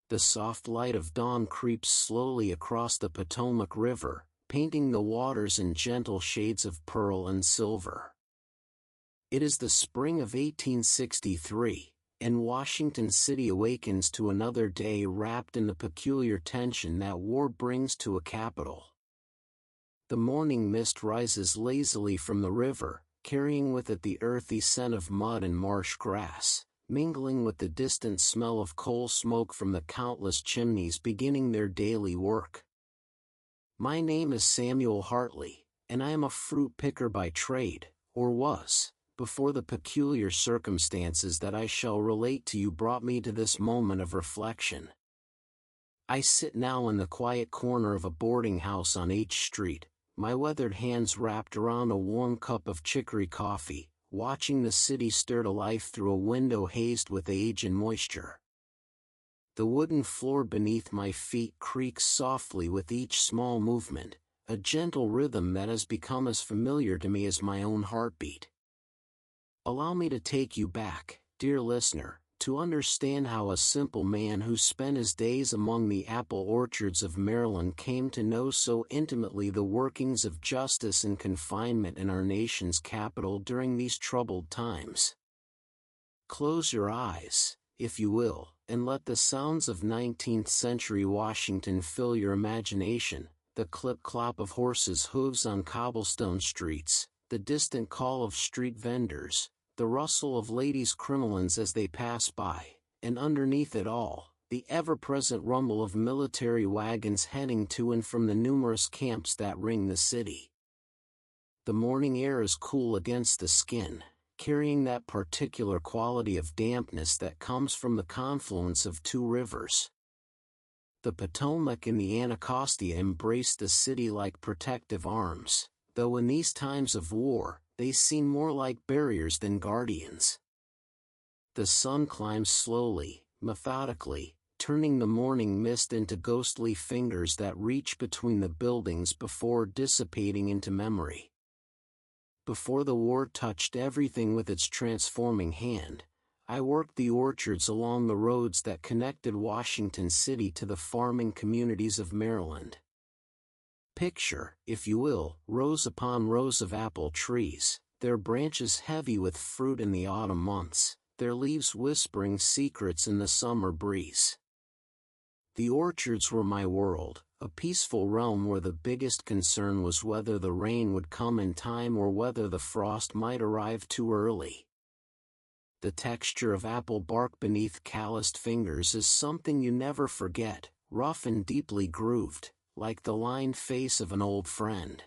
The soft light of dawn creeps slowly across the Potomac River, painting the waters in gentle shades of pearl and silver. It is the spring of 1863, and Washington City awakens to another day wrapped in the peculiar tension that war brings to a capital. The morning mist rises lazily from the river, carrying with it the earthy scent of mud and marsh grass, mingling with the distant smell of coal smoke from the countless chimneys beginning their daily work. My name is Samuel Hartley, and I am a fruit picker by trade, or was, before the peculiar circumstances that I shall relate to you brought me to this moment of reflection. I sit now in the quiet corner of a boarding house on H Street, my weathered hands wrapped around a warm cup of chicory coffee, watching the city stir to life through a window hazed with age and moisture. The wooden floor beneath my feet creaks softly with each small movement, a gentle rhythm that has become as familiar to me as my own heartbeat. Allow me to take you back, dear listener, to understand how a simple man who spent his days among the apple orchards of Maryland came to know so intimately the workings of justice and confinement in our nation's capital during these troubled times. Close your eyes, if you will, and let the sounds of 19th-century Washington fill your imagination, the clip-clop of horses' hooves on cobblestone streets, the distant call of street vendors, the rustle of ladies' crinolines as they pass by, and underneath it all, the ever-present rumble of military wagons heading to and from the numerous camps that ring the city. The morning air is cool against the skin, carrying that particular quality of dampness that comes from the confluence of two rivers. The Potomac and the Anacostia embrace the city like protective arms, though in these times of war, they seem more like barriers than guardians. The sun climbs slowly, methodically, turning the morning mist into ghostly fingers that reach between the buildings before dissipating into memory. Before the war touched everything with its transforming hand, I worked the orchards along the roads that connected Washington City to the farming communities of Maryland. Picture, if you will, rows upon rows of apple trees, their branches heavy with fruit in the autumn months, their leaves whispering secrets in the summer breeze. The orchards were my world, a peaceful realm where the biggest concern was whether the rain would come in time or whether the frost might arrive too early. The texture of apple bark beneath calloused fingers is something you never forget, rough and deeply grooved, like the lined face of an old friend.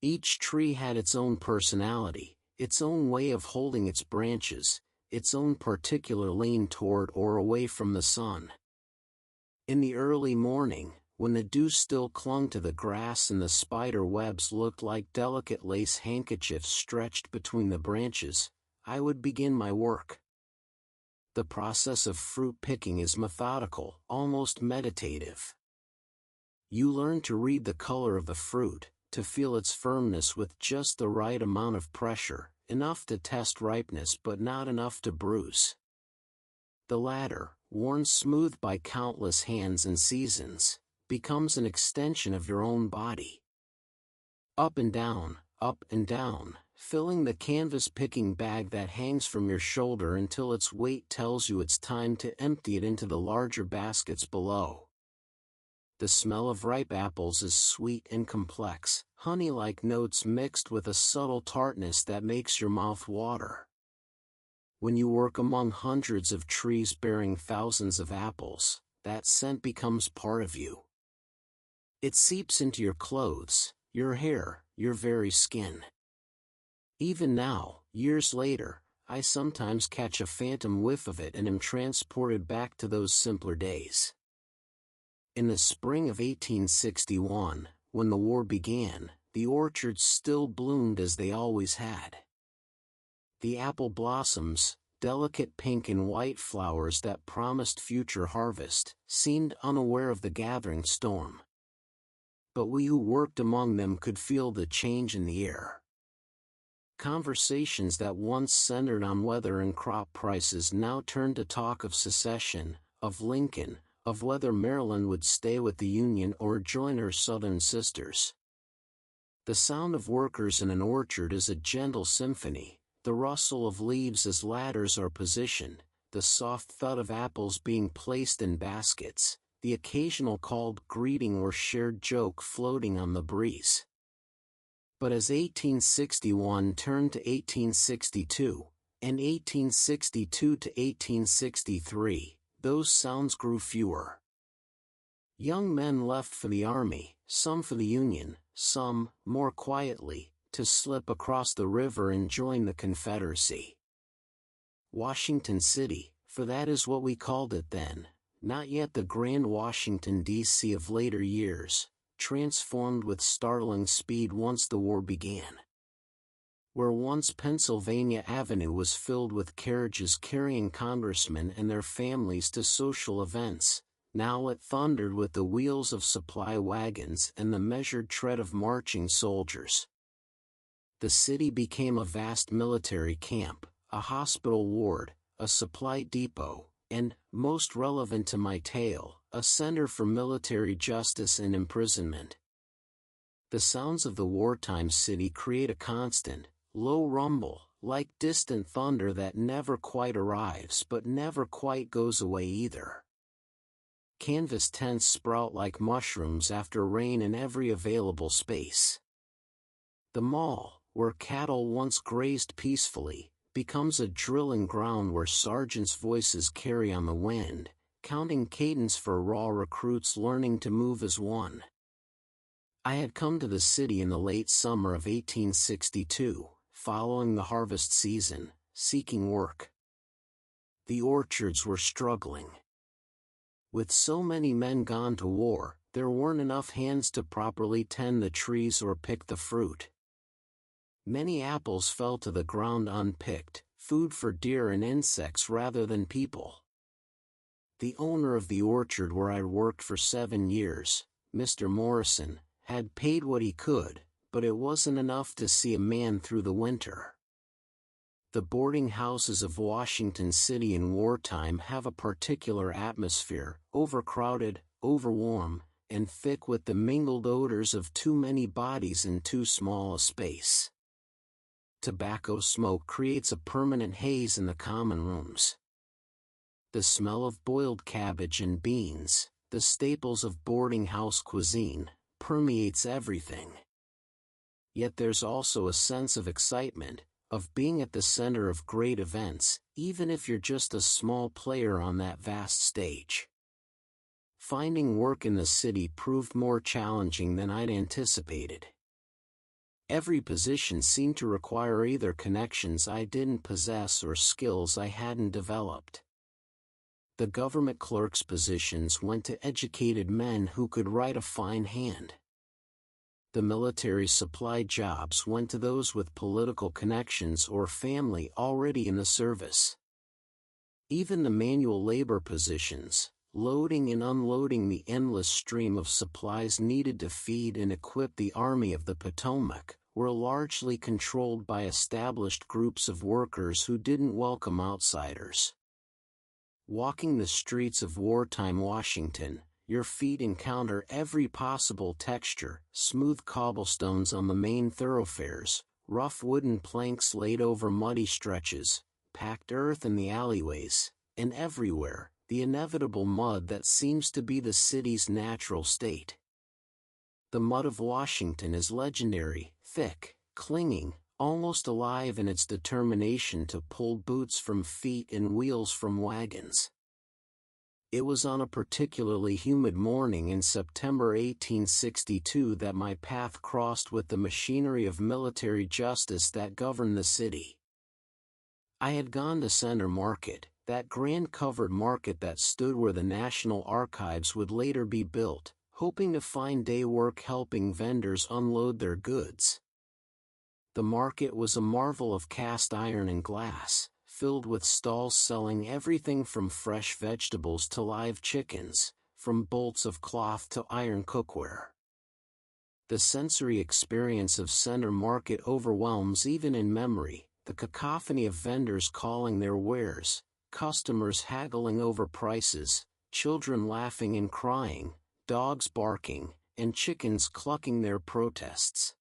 Each tree had its own personality, its own way of holding its branches, its own particular lean toward or away from the sun. In the early morning, when the dew still clung to the grass and the spider webs looked like delicate lace handkerchiefs stretched between the branches, I would begin my work. The process of fruit picking is methodical, almost meditative. You learn to read the color of the fruit, to feel its firmness with just the right amount of pressure, enough to test ripeness but not enough to bruise. The latter, worn smooth by countless hands and seasons, becomes an extension of your own body. Up and down, filling the canvas picking bag that hangs from your shoulder until its weight tells you it's time to empty it into the larger baskets below. The smell of ripe apples is sweet and complex, honey-like notes mixed with a subtle tartness that makes your mouth water. When you work among hundreds of trees bearing thousands of apples, that scent becomes part of you. It seeps into your clothes, your hair, your very skin. Even now, years later, I sometimes catch a phantom whiff of it and am transported back to those simpler days. In the spring of 1861, when the war began, the orchards still bloomed as they always had. The apple blossoms, delicate pink and white flowers that promised future harvest, seemed unaware of the gathering storm. But we who worked among them could feel the change in the air. Conversations that once centered on weather and crop prices now turned to talk of secession, of Lincoln, of whether Maryland would stay with the Union or join her Southern sisters. The sound of workers in an orchard is a gentle symphony, the rustle of leaves as ladders are positioned, the soft thud of apples being placed in baskets, the occasional called greeting or shared joke floating on the breeze. But as 1861 turned to 1862, and 1862 to 1863, those sounds grew fewer. Young men left for the Army, some for the Union, some, more quietly, to slip across the river and join the Confederacy. Washington City, for that is what we called it then, not yet the grand Washington, D.C. of later years, transformed with startling speed once the war began. Where once Pennsylvania Avenue was filled with carriages carrying congressmen and their families to social events, now it thundered with the wheels of supply wagons and the measured tread of marching soldiers. The city became a vast military camp, a hospital ward, a supply depot, and, most relevant to my tale, a center for military justice and imprisonment. The sounds of the wartime city create a constant, low rumble, like distant thunder that never quite arrives but never quite goes away either. Canvas tents sprout like mushrooms after rain in every available space. The mall, where cattle once grazed peacefully, becomes a drilling ground where sergeants' voices carry on the wind, counting cadence for raw recruits learning to move as one. I had come to the city in the late summer of 1862, following the harvest season, seeking work. The orchards were struggling. With so many men gone to war, there weren't enough hands to properly tend the trees or pick the fruit. Many apples fell to the ground unpicked, food for deer and insects rather than people. The owner of the orchard where I'd worked for 7 years, Mr. Morrison, had paid what he could, but it wasn't enough to see a man through the winter. The boarding houses of Washington City in wartime have a particular atmosphere, overcrowded, overwarm, and thick with the mingled odors of too many bodies in too small a space. Tobacco smoke creates a permanent haze in the common rooms. The smell of boiled cabbage and beans, the staples of boarding house cuisine, permeates everything. Yet there's also a sense of excitement, of being at the center of great events, even if you're just a small player on that vast stage. Finding work in the city proved more challenging than I'd anticipated. Every position seemed to require either connections I didn't possess or skills I hadn't developed. The government clerks' positions went to educated men who could write a fine hand. The military supply jobs went to those with political connections or family already in the service. Even the manual labor positions, loading and unloading the endless stream of supplies needed to feed and equip the Army of the Potomac, were largely controlled by established groups of workers who didn't welcome outsiders. Walking the streets of wartime Washington, your feet encounter every possible texture: smooth cobblestones on the main thoroughfares, rough wooden planks laid over muddy stretches, packed earth in the alleyways, and everywhere, the inevitable mud that seems to be the city's natural state. The mud of Washington is legendary, thick, clinging, almost alive in its determination to pull boots from feet and wheels from wagons. It was on a particularly humid morning in September 1862 that my path crossed with the machinery of military justice that governed the city. I had gone to Center Market, that grand covered market that stood where the National Archives would later be built, hoping to find day work helping vendors unload their goods. The market was a marvel of cast iron and glass, filled with stalls selling everything from fresh vegetables to live chickens, from bolts of cloth to iron cookware. The sensory experience of Center Market overwhelms even in memory, the cacophony of vendors calling their wares, customers haggling over prices, children laughing and crying, dogs barking, and chickens clucking their protests.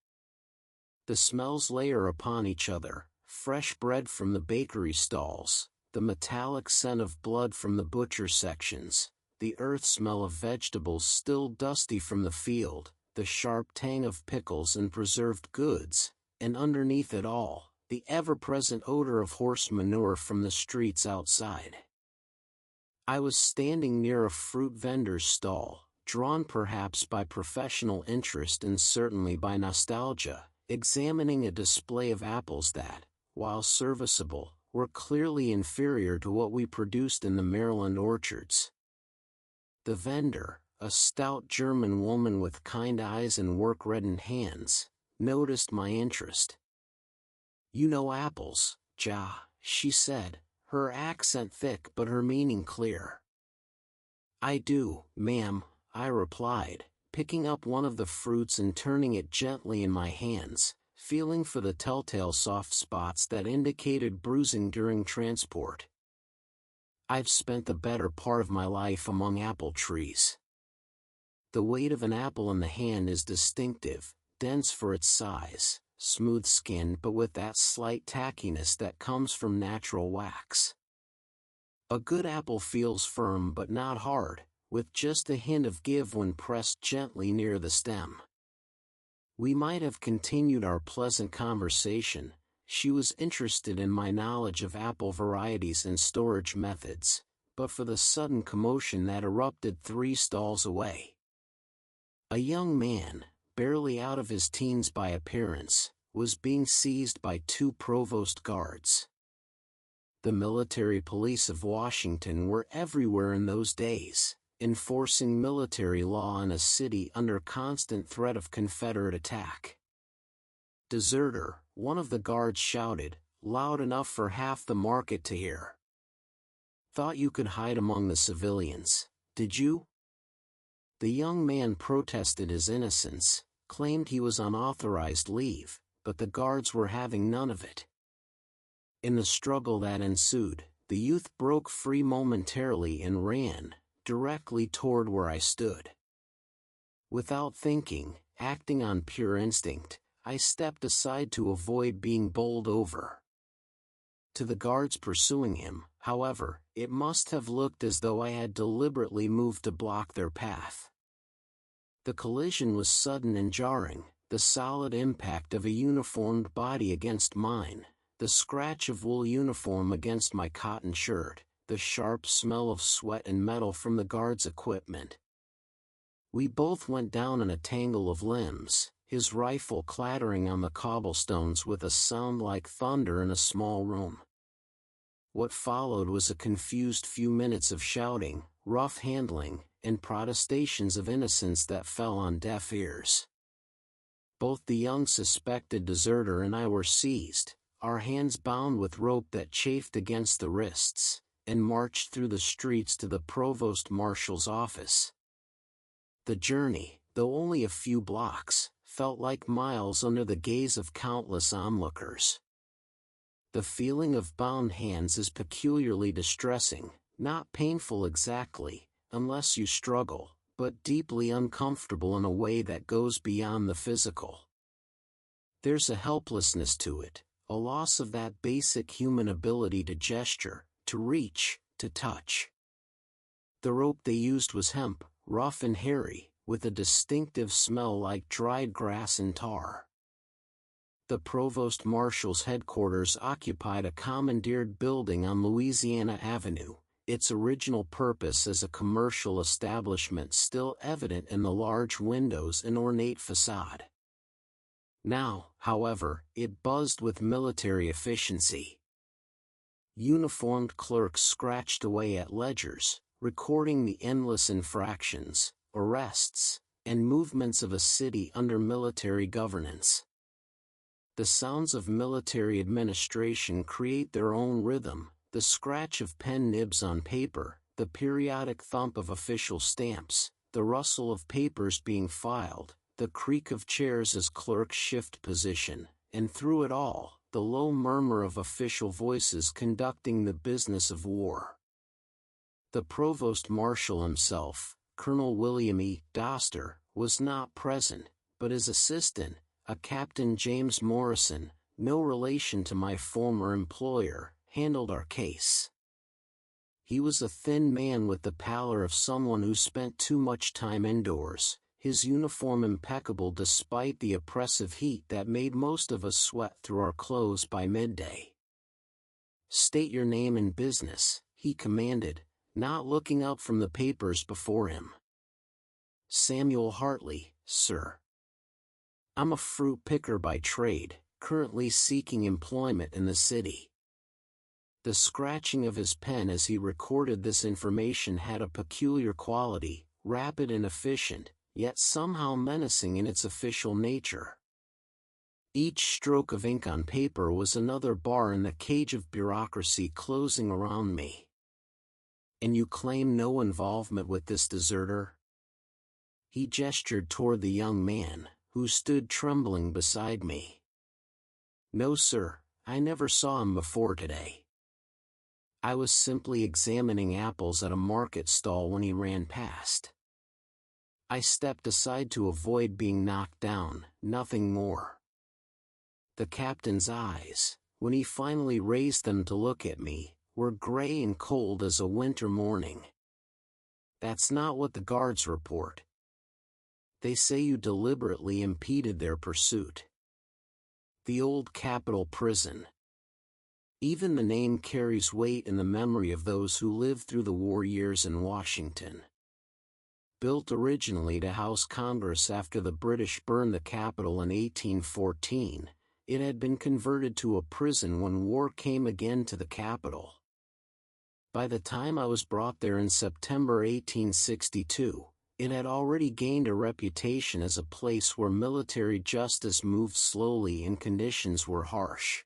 The smells layer upon each other: fresh bread from the bakery stalls, the metallic scent of blood from the butcher sections, the earth smell of vegetables still dusty from the field, the sharp tang of pickles and preserved goods, and underneath it all, the ever-present odor of horse manure from the streets outside. I was standing near a fruit vendor's stall, drawn perhaps by professional interest and certainly by nostalgia, examining a display of apples that, while serviceable, were clearly inferior to what we produced in the Maryland orchards. The vendor, a stout German woman with kind eyes and work-reddened hands, noticed my interest. "You know apples, Ja," she said, her accent thick but her meaning clear. "I do, ma'am," I replied, picking up one of the fruits and turning it gently in my hands, feeling for the telltale soft spots that indicated bruising during transport. "I've spent the better part of my life among apple trees." The weight of an apple in the hand is distinctive, dense for its size, smooth-skinned but with that slight tackiness that comes from natural wax. A good apple feels firm but not hard, with just a hint of give when pressed gently near the stem. We might have continued our pleasant conversation. She was interested in my knowledge of apple varieties and storage methods, but for the sudden commotion that erupted 3 stalls away. A young man, barely out of his teens by appearance, was being seized by 2 provost guards. The military police of Washington were everywhere in those days, enforcing military law in a city under constant threat of Confederate attack. "Deserter," one of the guards shouted, loud enough for half the market to hear. "Thought you could hide among the civilians, did you?" The young man protested his innocence, claimed he was on authorized leave, but the guards were having none of it. In the struggle that ensued, the youth broke free momentarily and ran directly toward where I stood. Without thinking, acting on pure instinct, I stepped aside to avoid being bowled over. To the guards pursuing him, however, it must have looked as though I had deliberately moved to block their path. The collision was sudden and jarring, the solid impact of a uniformed body against mine, the scratch of wool uniform against my cotton shirt, the sharp smell of sweat and metal from the guards' equipment. We both went down in a tangle of limbs, his rifle clattering on the cobblestones with a sound like thunder in a small room. What followed was a confused few minutes of shouting, rough handling, and protestations of innocence that fell on deaf ears. Both the young suspected deserter and I were seized, our hands bound with rope that chafed against the wrists, and marched through the streets to the provost marshal's office. The journey, though only a few blocks, felt like miles under the gaze of countless onlookers. The feeling of bound hands is peculiarly distressing, not painful exactly, unless you struggle, but deeply uncomfortable in a way that goes beyond the physical. There's a helplessness to it, a loss of that basic human ability to gesture, to reach, to touch. The rope they used was hemp, rough and hairy, with a distinctive smell like dried grass and tar. The provost marshal's headquarters occupied a commandeered building on Louisiana Avenue, its original purpose as a commercial establishment still evident in the large windows and ornate facade. Now, however, it buzzed with military efficiency. Uniformed clerks scratched away at ledgers, recording the endless infractions, arrests, and movements of a city under military governance. The sounds of military administration create their own rhythm, the scratch of pen nibs on paper, the periodic thump of official stamps, the rustle of papers being filed, the creak of chairs as clerks shift position, and through it all, the low murmur of official voices conducting the business of war. The provost marshal himself, Colonel William E. Doster, was not present, but his assistant, a Captain James Morrison, no relation to my former employer, handled our case. He was a thin man with the pallor of someone who spent too much time indoors, his uniform impeccable despite the oppressive heat that made most of us sweat through our clothes by midday. "State your name and business," he commanded, not looking up from the papers before him. "Samuel Hartley, sir. I'm a fruit picker by trade, currently seeking employment in the city." The scratching of his pen as he recorded this information had a peculiar quality, rapid and efficient, yet somehow menacing in its official nature. Each stroke of ink on paper was another bar in the cage of bureaucracy closing around me. "And you claim no involvement with this deserter?" He gestured toward the young man, who stood trembling beside me. "No, sir, I never saw him before today. I was simply examining apples at a market stall when he ran past. I stepped aside to avoid being knocked down, nothing more." The captain's eyes, when he finally raised them to look at me, were gray and cold as a winter morning. "That's not what the guards report. They say you deliberately impeded their pursuit." The old Capitol Prison. Even the name carries weight in the memory of those who lived through the war years in Washington. Built originally to house Congress after the British burned the Capitol in 1814, it had been converted to a prison when war came again to the Capitol. By the time I was brought there in September 1862, it had already gained a reputation as a place where military justice moved slowly and conditions were harsh.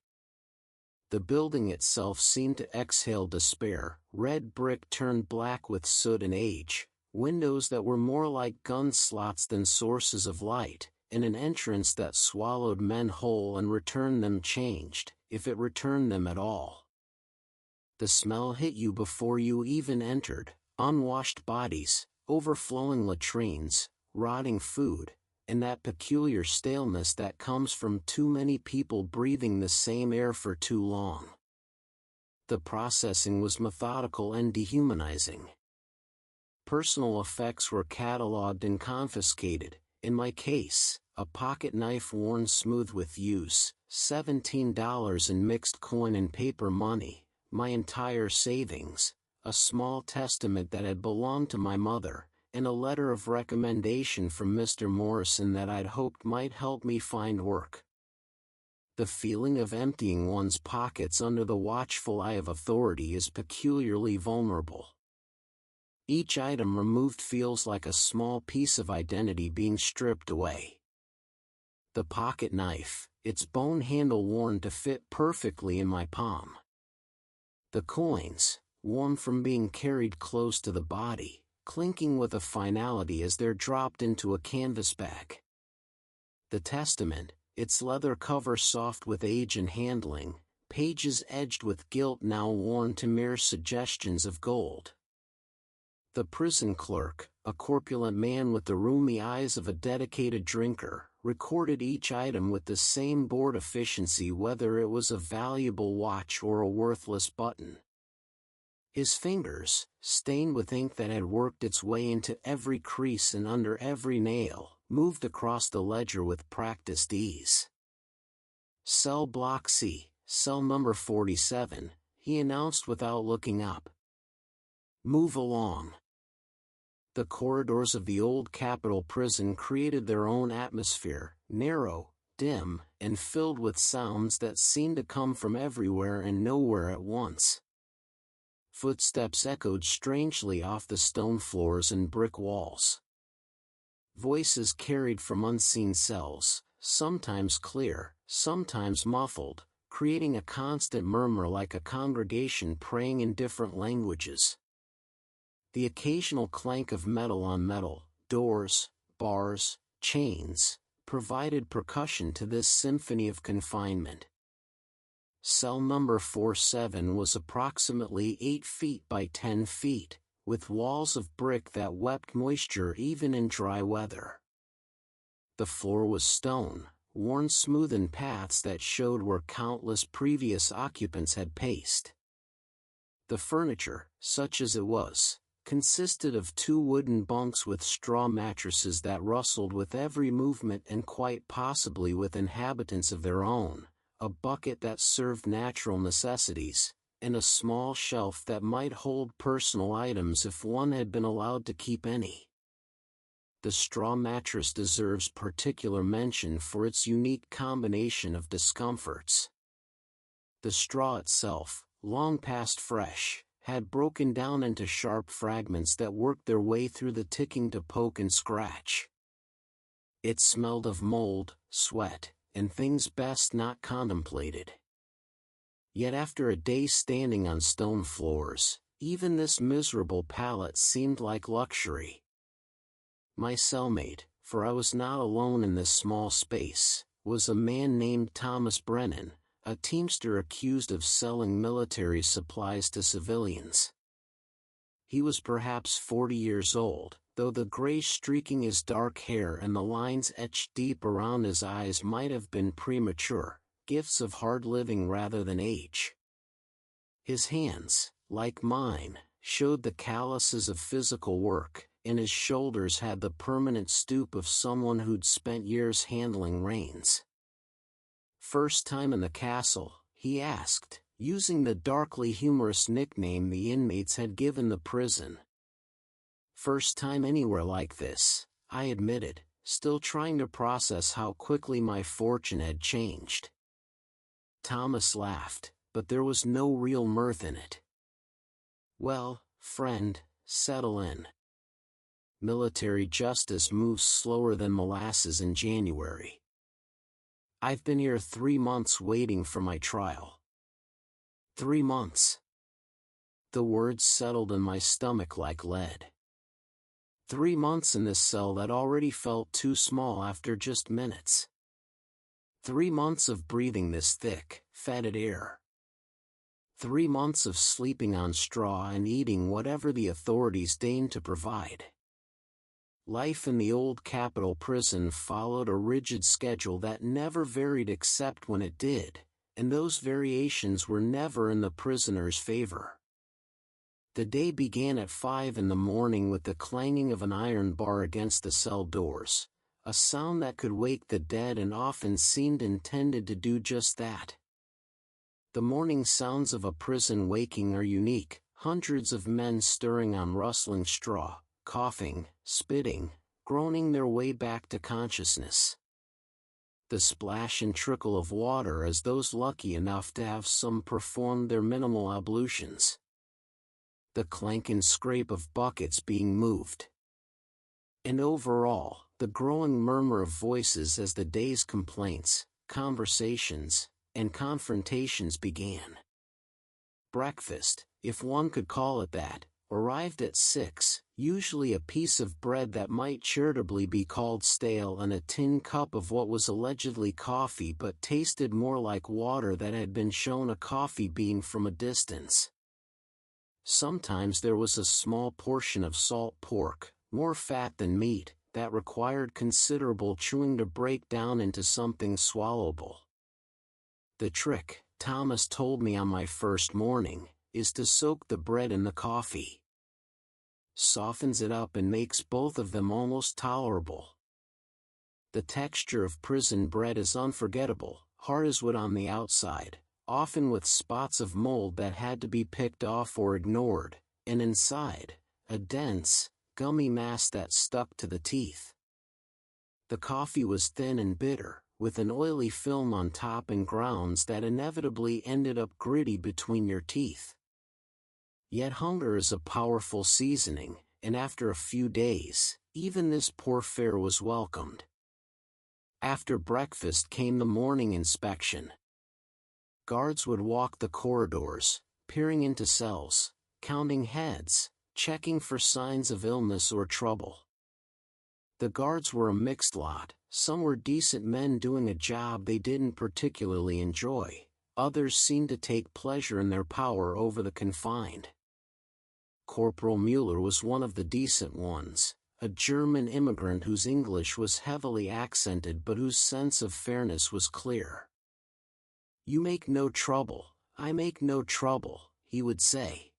The building itself seemed to exhale despair, red brick turned black with soot and age, windows that were more like gun slots than sources of light, and an entrance that swallowed men whole and returned them changed, if it returned them at all. The smell hit you before you even entered: unwashed bodies, overflowing latrines, rotting food, and that peculiar staleness that comes from too many people breathing the same air for too long. The processing was methodical and dehumanizing. Personal effects were cataloged and confiscated. In my case, a pocket knife worn smooth with use, $17 in mixed coin and paper money, my entire savings, a small testament that had belonged to my mother, and a letter of recommendation from Mr. Morrison that I'd hoped might help me find work. The feeling of emptying one's pockets under the watchful eye of authority is peculiarly vulnerable. Each item removed feels like a small piece of identity being stripped away. The pocket knife, its bone handle worn to fit perfectly in my palm. The coins, worn from being carried close to the body, clinking with a finality as they're dropped into a canvas bag. The testament, its leather cover soft with age and handling, pages edged with gilt now worn to mere suggestions of gold. The prison clerk, a corpulent man with the rheumy eyes of a dedicated drinker, recorded each item with the same bored efficiency whether it was a valuable watch or a worthless button. His fingers, stained with ink that had worked its way into every crease and under every nail, moved across the ledger with practiced ease. "Cell Block C, cell number 47, he announced without looking up. "Move along." The corridors of the old Capitol Prison created their own atmosphere, narrow, dim, and filled with sounds that seemed to come from everywhere and nowhere at once. Footsteps echoed strangely off the stone floors and brick walls. Voices carried from unseen cells, sometimes clear, sometimes muffled, creating a constant murmur like a congregation praying in different languages. The occasional clank of metal on metal, doors, bars, chains, provided percussion to this symphony of confinement. Cell number 47 was approximately 8 feet by 10 feet, with walls of brick that wept moisture even in dry weather. The floor was stone, worn smooth in paths that showed where countless previous occupants had paced. The furniture, such as it was, consisted of 2 wooden bunks with straw mattresses that rustled with every movement and quite possibly with inhabitants of their own, a bucket that served natural necessities, and a small shelf that might hold personal items if one had been allowed to keep any. The straw mattress deserves particular mention for its unique combination of discomforts. The straw itself, long past fresh, had broken down into sharp fragments that worked their way through the ticking to poke and scratch. It smelled of mold, sweat, and things best not contemplated. Yet after a day standing on stone floors, even this miserable pallet seemed like luxury. My cellmate, for I was not alone in this small space, was a man named Thomas Brennan, a teamster accused of selling military supplies to civilians. He was perhaps 40 years old, though the gray streaking his dark hair and the lines etched deep around his eyes might have been premature, gifts of hard living rather than age. His hands, like mine, showed the calluses of physical work, and his shoulders had the permanent stoop of someone who'd spent years handling reins. "First time in the castle?" he asked, using the darkly humorous nickname the inmates had given the prison. "First time anywhere like this," I admitted, still trying to process how quickly my fortune had changed. Thomas laughed, but there was no real mirth in it. "Well, friend, settle in. Military justice moves slower than molasses in January. I've been here 3 months waiting for my trial." 3 months. The words settled in my stomach like lead. 3 months in this cell that already felt too small after just minutes. 3 months of breathing this thick, fetid air. 3 months of sleeping on straw and eating whatever the authorities deigned to provide. Life in the old Capitol prison followed a rigid schedule that never varied except when it did, and those variations were never in the prisoner's favor. The day began at 5 in the morning with the clanging of an iron bar against the cell doors, a sound that could wake the dead and often seemed intended to do just that. The morning sounds of a prison waking are unique, hundreds of men stirring on rustling straw, coughing, spitting, groaning their way back to consciousness. The splash and trickle of water as those lucky enough to have some perform their minimal ablutions. The clank and scrape of buckets being moved. And overall, the growing murmur of voices as the day's complaints, conversations, and confrontations began. Breakfast, if one could call it that, arrived at 6, usually a piece of bread that might charitably be called stale and a tin cup of what was allegedly coffee but tasted more like water that had been shown a coffee bean from a distance. Sometimes there was a small portion of salt pork, more fat than meat, that required considerable chewing to break down into something swallowable. The trick, Thomas told me on my first morning, is to soak the bread in the coffee. Softens it up and makes both of them almost tolerable. The texture of prison bread is unforgettable, hard as wood on the outside, often with spots of mold that had to be picked off or ignored, and inside, a dense, gummy mass that stuck to the teeth. The coffee was thin and bitter, with an oily film on top and grounds that inevitably ended up gritty between your teeth. Yet hunger is a powerful seasoning, and after a few days, even this poor fare was welcomed. After breakfast came the morning inspection. Guards would walk the corridors, peering into cells, counting heads, checking for signs of illness or trouble. The guards were a mixed lot. Some were decent men doing a job they didn't particularly enjoy, others seemed to take pleasure in their power over the confined. Corporal Mueller was one of the decent ones, a German immigrant whose English was heavily accented but whose sense of fairness was clear. "You make no trouble, I make no trouble," he would say.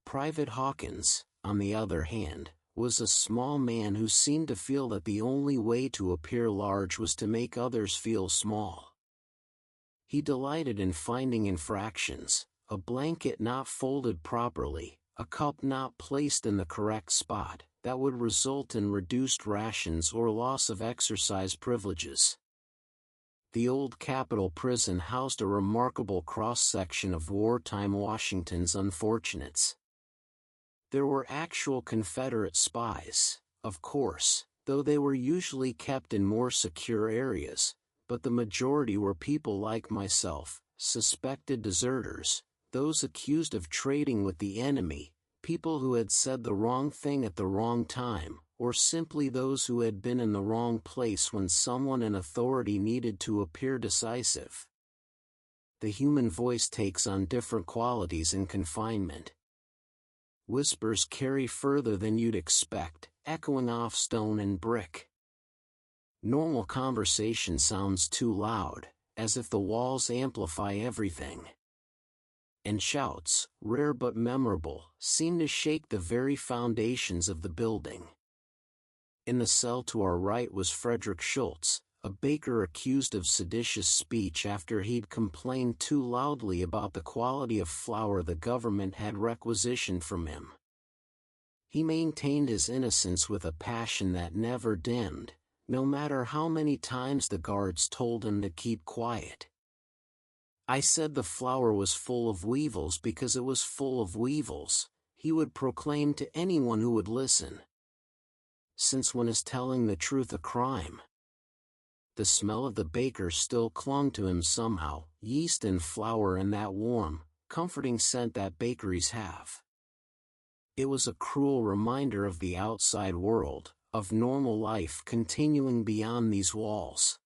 Private Hawkins, on the other hand, was a small man who seemed to feel that the only way to appear large was to make others feel small. He delighted in finding infractions, a blanket not folded properly, a cup not placed in the correct spot, that would result in reduced rations or loss of exercise privileges. The old Capitol Prison housed a remarkable cross-section of wartime Washington's unfortunates. There were actual Confederate spies, of course, though they were usually kept in more secure areas, but the majority were people like myself, suspected deserters, those accused of trading with the enemy, people who had said the wrong thing at the wrong time, or simply those who had been in the wrong place when someone in authority needed to appear decisive. The human voice takes on different qualities in confinement. Whispers carry further than you'd expect, echoing off stone and brick. Normal conversation sounds too loud, as if the walls amplify everything. And shouts, rare but memorable, seem to shake the very foundations of the building. In the cell to our right was Frederick Schultz, a baker accused of seditious speech after he'd complained too loudly about the quality of flour the government had requisitioned from him. He maintained his innocence with a passion that never dimmed, no matter how many times the guards told him to keep quiet. "I said the flour was full of weevils because it was full of weevils," he would proclaim to anyone who would listen. Since when is telling the truth a crime? The smell of the baker still clung to him somehow, yeast and flour and that warm, comforting scent that bakeries have. It was a cruel reminder of the outside world, of normal life continuing beyond these walls.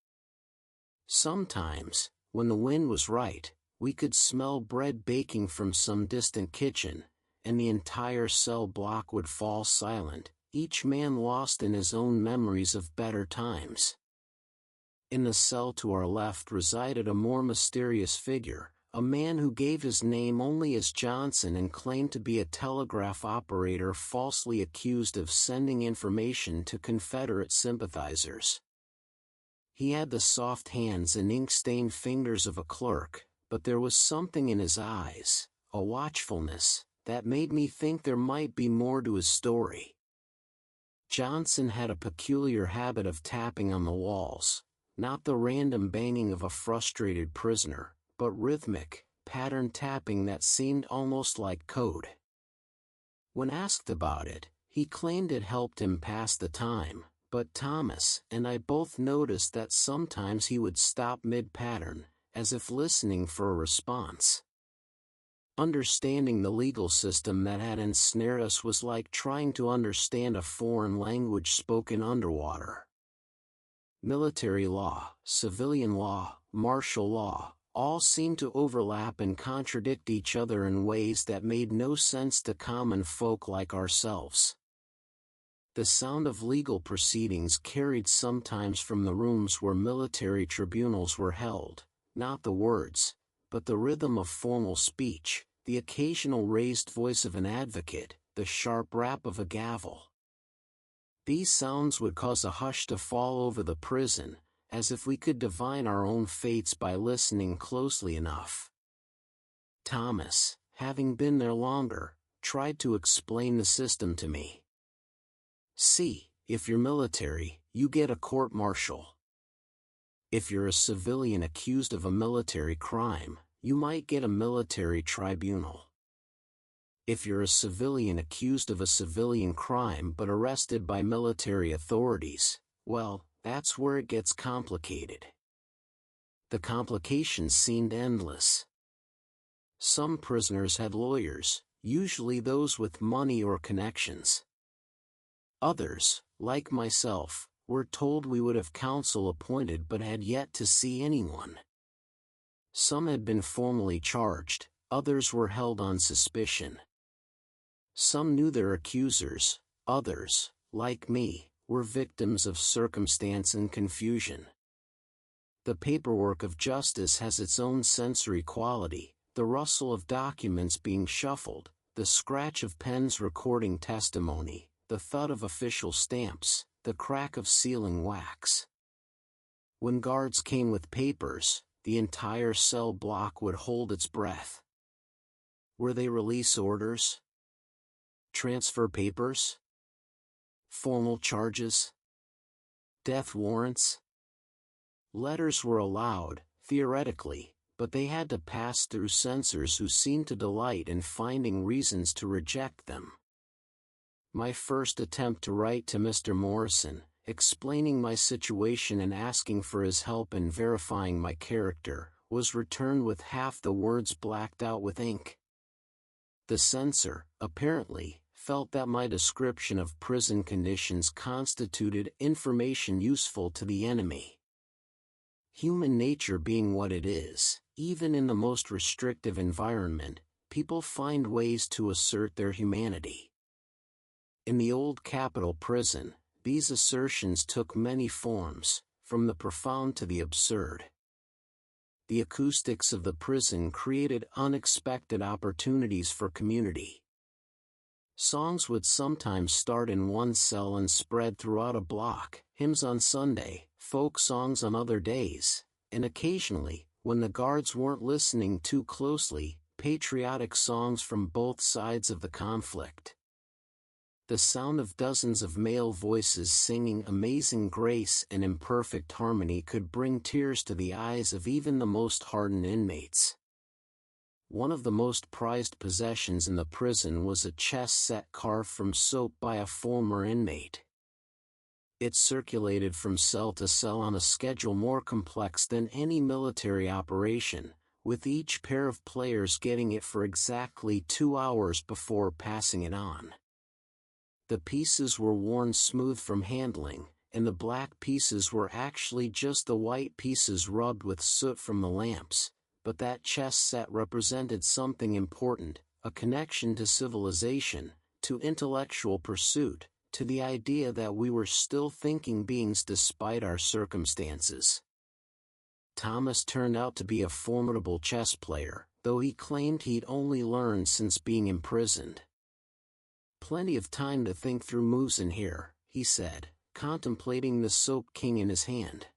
Sometimes, when the wind was right, we could smell bread baking from some distant kitchen, and the entire cell block would fall silent, each man lost in his own memories of better times. In the cell to our left resided a more mysterious figure, a man who gave his name only as Johnson and claimed to be a telegraph operator falsely accused of sending information to Confederate sympathizers. He had the soft hands and ink-stained fingers of a clerk, but there was something in his eyes, a watchfulness, that made me think there might be more to his story. Johnson had a peculiar habit of tapping on the walls, not the random banging of a frustrated prisoner, but rhythmic, patterned tapping that seemed almost like code. When asked about it, he claimed it helped him pass the time, but Thomas and I both noticed that sometimes he would stop mid-pattern, as if listening for a response. Understanding the legal system that had ensnared us was like trying to understand a foreign language spoken underwater. Military law, civilian law, martial law, all seemed to overlap and contradict each other in ways that made no sense to common folk like ourselves. The sound of legal proceedings carried sometimes from the rooms where military tribunals were held, not the words, but the rhythm of formal speech, the occasional raised voice of an advocate, the sharp rap of a gavel. These sounds would cause a hush to fall over the prison, as if we could divine our own fates by listening closely enough. Thomas, having been there longer, tried to explain the system to me. "See, if you're military, you get a court-martial. If you're a civilian accused of a military crime, you might get a military tribunal. If you're a civilian accused of a civilian crime but arrested by military authorities, well, that's where it gets complicated." The complications seemed endless. Some prisoners had lawyers, usually those with money or connections. Others, like myself, were told we would have counsel appointed but had yet to see anyone. Some had been formally charged, others were held on suspicion. Some knew their accusers, others, like me, were victims of circumstance and confusion. The paperwork of justice has its own sensory quality, the rustle of documents being shuffled, the scratch of pens recording testimony, the thud of official stamps, the crack of sealing wax. When guards came with papers, the entire cell block would hold its breath. Were they release orders? Transfer papers? Formal charges? Death warrants? Letters were allowed, theoretically, but they had to pass through censors who seemed to delight in finding reasons to reject them. My first attempt to write to Mr. Morrison, explaining my situation and asking for his help in verifying my character, was returned with half the words blacked out with ink. The censor, apparently, felt that my description of prison conditions constituted information useful to the enemy. Human nature being what it is, even in the most restrictive environment, people find ways to assert their humanity. In the old Capitol prison, these assertions took many forms, from the profound to the absurd. The acoustics of the prison created unexpected opportunities for community. Songs would sometimes start in one cell and spread throughout a block, hymns on Sunday, folk songs on other days, and occasionally, when the guards weren't listening too closely, patriotic songs from both sides of the conflict. The sound of dozens of male voices singing Amazing Grace in imperfect harmony could bring tears to the eyes of even the most hardened inmates. One of the most prized possessions in the prison was a chess set carved from soap by a former inmate. It circulated from cell to cell on a schedule more complex than any military operation, with each pair of players getting it for exactly 2 hours before passing it on. The pieces were worn smooth from handling, and the black pieces were actually just the white pieces rubbed with soot from the lamps, but that chess set represented something important, a connection to civilization, to intellectual pursuit, to the idea that we were still thinking beings despite our circumstances. Thomas turned out to be a formidable chess player, though he claimed he'd only learned since being imprisoned. "Plenty of time to think through moves in here," he said, contemplating the soap king in his hand.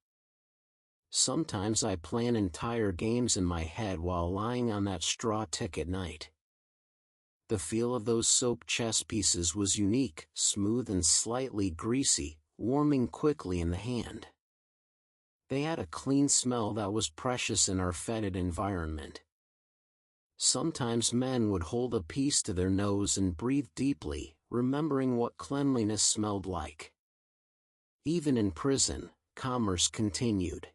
"Sometimes I plan entire games in my head while lying on that straw tick at night." The feel of those soap chess pieces was unique, smooth and slightly greasy, warming quickly in the hand. They had a clean smell that was precious in our fetid environment. Sometimes men would hold a piece to their nose and breathe deeply, remembering what cleanliness smelled like. Even in prison, commerce continued.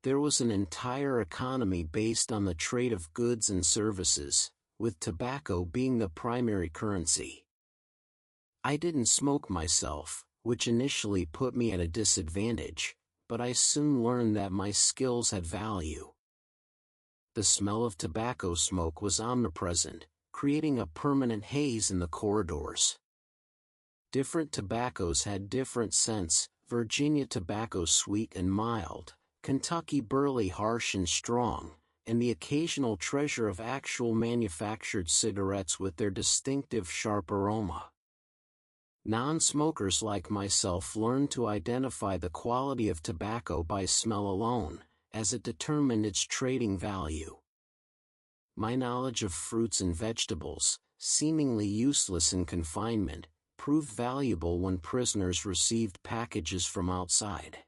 There was an entire economy based on the trade of goods and services, with tobacco being the primary currency. I didn't smoke myself, which initially put me at a disadvantage, but I soon learned that my skills had value. The smell of tobacco smoke was omnipresent, creating a permanent haze in the corridors. Different tobaccos had different scents, Virginia tobacco sweet and mild, Kentucky burley harsh and strong, and the occasional treasure of actual manufactured cigarettes with their distinctive sharp aroma. Non-smokers like myself learned to identify the quality of tobacco by smell alone, as it determined its trading value. My knowledge of fruits and vegetables, seemingly useless in confinement, proved valuable when prisoners received packages from outside.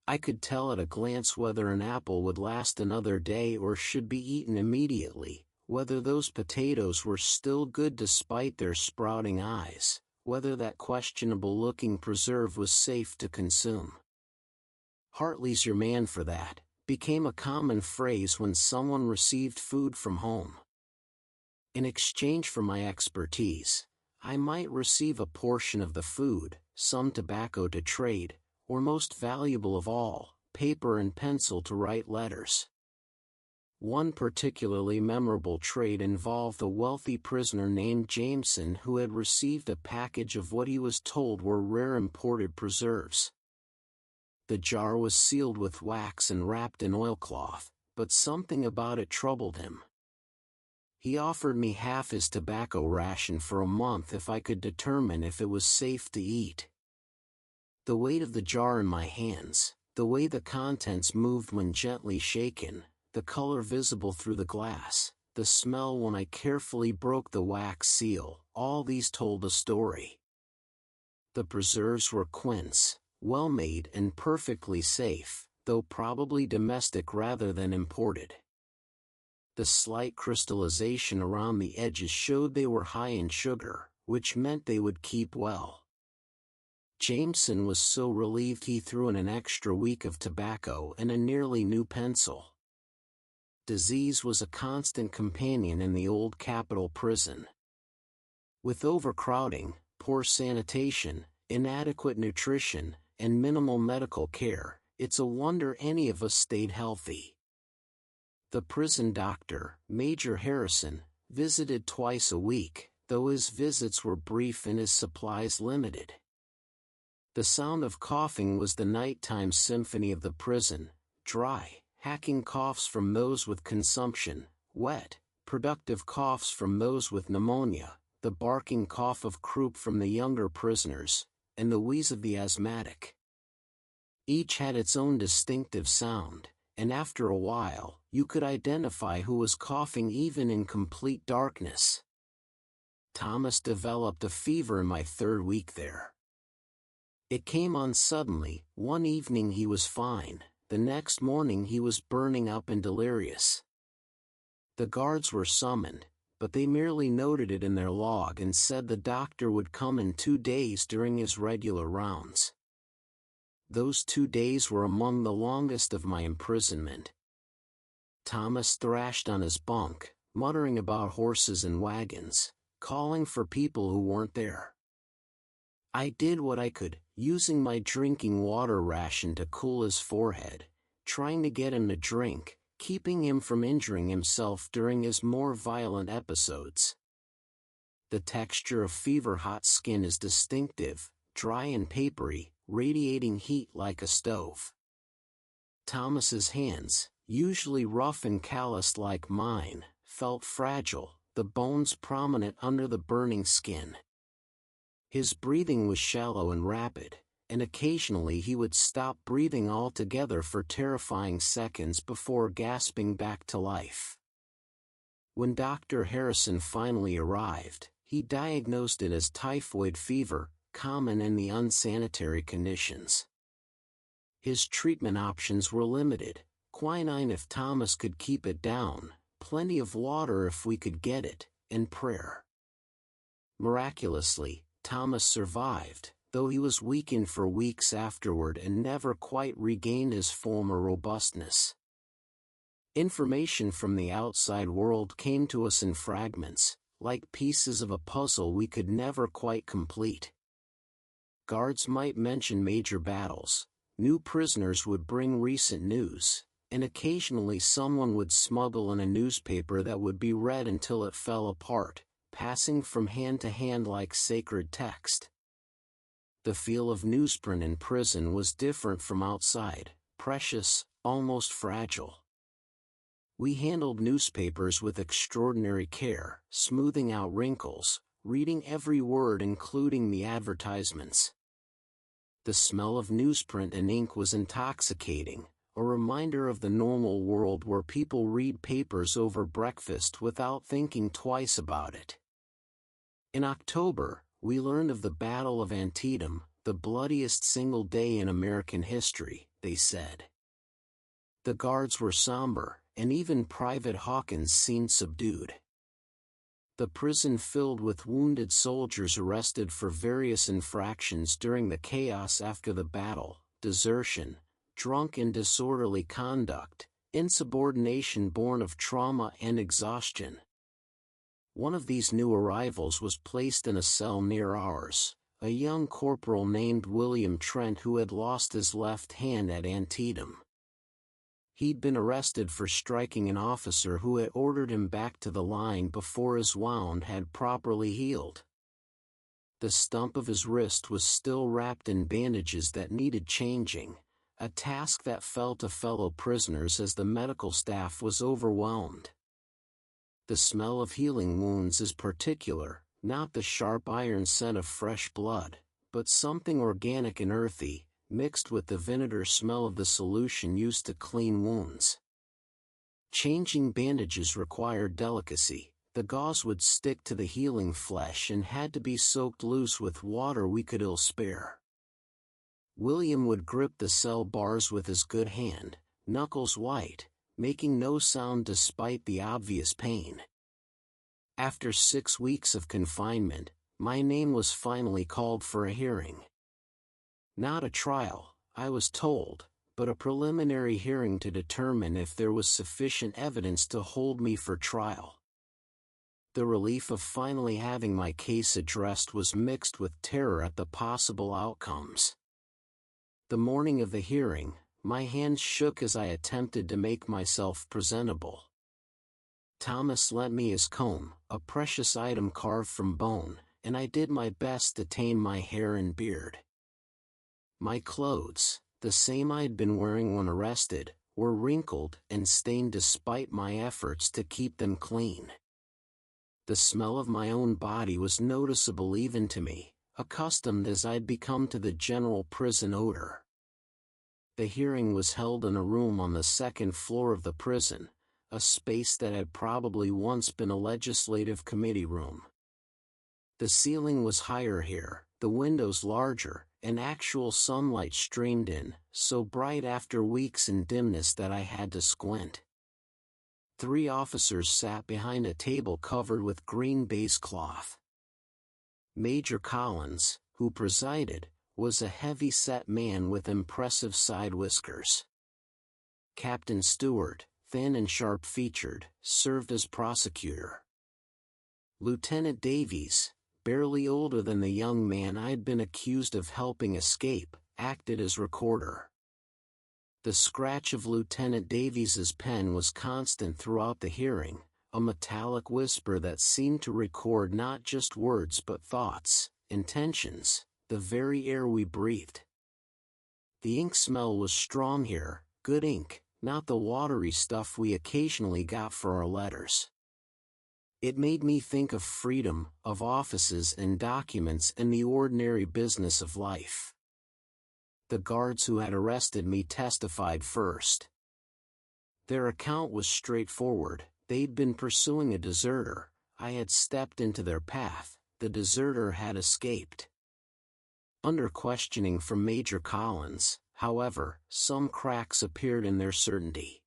I could tell at a glance whether an apple would last another day or should be eaten immediately, whether those potatoes were still good despite their sprouting eyes, whether that questionable-looking preserve was safe to consume. "Hartley's your man for that," became a common phrase when someone received food from home. In exchange for my expertise, I might receive a portion of the food, some tobacco to trade, or most valuable of all, paper and pencil to write letters. One particularly memorable trade involved a wealthy prisoner named Jameson who had received a package of what he was told were rare imported preserves. The jar was sealed with wax and wrapped in oilcloth, but something about it troubled him. He offered me half his tobacco ration for a month if I could determine if it was safe to eat. The weight of the jar in my hands, the way the contents moved when gently shaken, the color visible through the glass, the smell when I carefully broke the wax seal, all these told a story. The preserves were quince, well-made and perfectly safe, though probably domestic rather than imported. The slight crystallization around the edges showed they were high in sugar, which meant they would keep well. Jameson was so relieved he threw in an extra week of tobacco and a nearly new pencil. Disease was a constant companion in the old Capitol prison. With overcrowding, poor sanitation, inadequate nutrition, and minimal medical care, it's a wonder any of us stayed healthy. The prison doctor, Major Harrison, visited twice a week, though his visits were brief and his supplies limited. The sound of coughing was the nighttime symphony of the prison, dry, hacking coughs from those with consumption, wet, productive coughs from those with pneumonia, the barking cough of croup from the younger prisoners, and the wheeze of the asthmatic. Each had its own distinctive sound, and after a while, you could identify who was coughing even in complete darkness. Thomas developed a fever in my third week there. It came on suddenly. One evening he was fine, the next morning he was burning up and delirious. The guards were summoned, but they merely noted it in their log and said the doctor would come in 2 days during his regular rounds. Those 2 days were among the longest of my imprisonment. Thomas thrashed on his bunk, muttering about horses and wagons, calling for people who weren't there. I did what I could, using my drinking water ration to cool his forehead, trying to get him to drink, keeping him from injuring himself during his more violent episodes. The texture of fever-hot skin is distinctive, dry and papery, radiating heat like a stove. Thomas's hands, usually rough and calloused like mine, felt fragile, the bones prominent under the burning skin. His breathing was shallow and rapid, and occasionally he would stop breathing altogether for terrifying seconds before gasping back to life. When Dr. Harrison finally arrived, he diagnosed it as typhoid fever, common in the unsanitary conditions. His treatment options were limited: quinine if Thomas could keep it down, plenty of water if we could get it, and prayer. Miraculously, Thomas survived, though he was weakened for weeks afterward and never quite regained his former robustness. Information from the outside world came to us in fragments, like pieces of a puzzle we could never quite complete. Guards might mention major battles, new prisoners would bring recent news, and occasionally someone would smuggle in a newspaper that would be read until it fell apart, passing from hand to hand like sacred text. The feel of newsprint in prison was different from outside, precious, almost fragile. We handled newspapers with extraordinary care, smoothing out wrinkles, reading every word including the advertisements. The smell of newsprint and ink was intoxicating, a reminder of the normal world where people read papers over breakfast without thinking twice about it. In October, we learned of the Battle of Antietam, the bloodiest single day in American history, they said. The guards were somber, and even Private Hawkins seemed subdued. The prison filled with wounded soldiers arrested for various infractions during the chaos after the battle: desertion, drunk and disorderly conduct, insubordination born of trauma and exhaustion. One of these new arrivals was placed in a cell near ours, a young corporal named William Trent who had lost his left hand at Antietam. He'd been arrested for striking an officer who had ordered him back to the line before his wound had properly healed. The stump of his wrist was still wrapped in bandages that needed changing, a task that fell to fellow prisoners as the medical staff was overwhelmed. The smell of healing wounds is particular, not the sharp iron scent of fresh blood, but something organic and earthy, mixed with the vinegar smell of the solution used to clean wounds. Changing bandages required delicacy. The gauze would stick to the healing flesh and had to be soaked loose with water we could ill spare. William would grip the cell bars with his good hand, knuckles white, making no sound despite the obvious pain. After 6 weeks of confinement, my name was finally called for a hearing. Not a trial, I was told, but a preliminary hearing to determine if there was sufficient evidence to hold me for trial. The relief of finally having my case addressed was mixed with terror at the possible outcomes. The morning of the hearing, my hands shook as I attempted to make myself presentable. Thomas lent me his comb, a precious item carved from bone, and I did my best to tame my hair and beard. My clothes, the same I'd been wearing when arrested, were wrinkled and stained despite my efforts to keep them clean. The smell of my own body was noticeable even to me, accustomed as I'd become to the general prison odor. The hearing was held in a room on the second floor of the prison, a space that had probably once been a legislative committee room. The ceiling was higher here, the windows larger, and actual sunlight streamed in, so bright after weeks in dimness that I had to squint. 3 officers sat behind a table covered with green baize cloth. Major Collins, who presided, was a heavy-set man with impressive side whiskers. Captain Stewart, thin and sharp-featured, served as prosecutor. Lieutenant Davies, barely older than the young man I'd been accused of helping escape, acted as recorder. The scratch of Lieutenant Davies's pen was constant throughout the hearing, a metallic whisper that seemed to record not just words but thoughts, intentions, the very air we breathed. The ink smell was strong here, good ink, not the watery stuff we occasionally got for our letters. It made me think of freedom, of offices and documents and the ordinary business of life. The guards who had arrested me testified first. Their account was straightforward. They'd been pursuing a deserter. I had stepped into their path. The deserter had escaped. Under questioning from Major Collins, however, some cracks appeared in their certainty.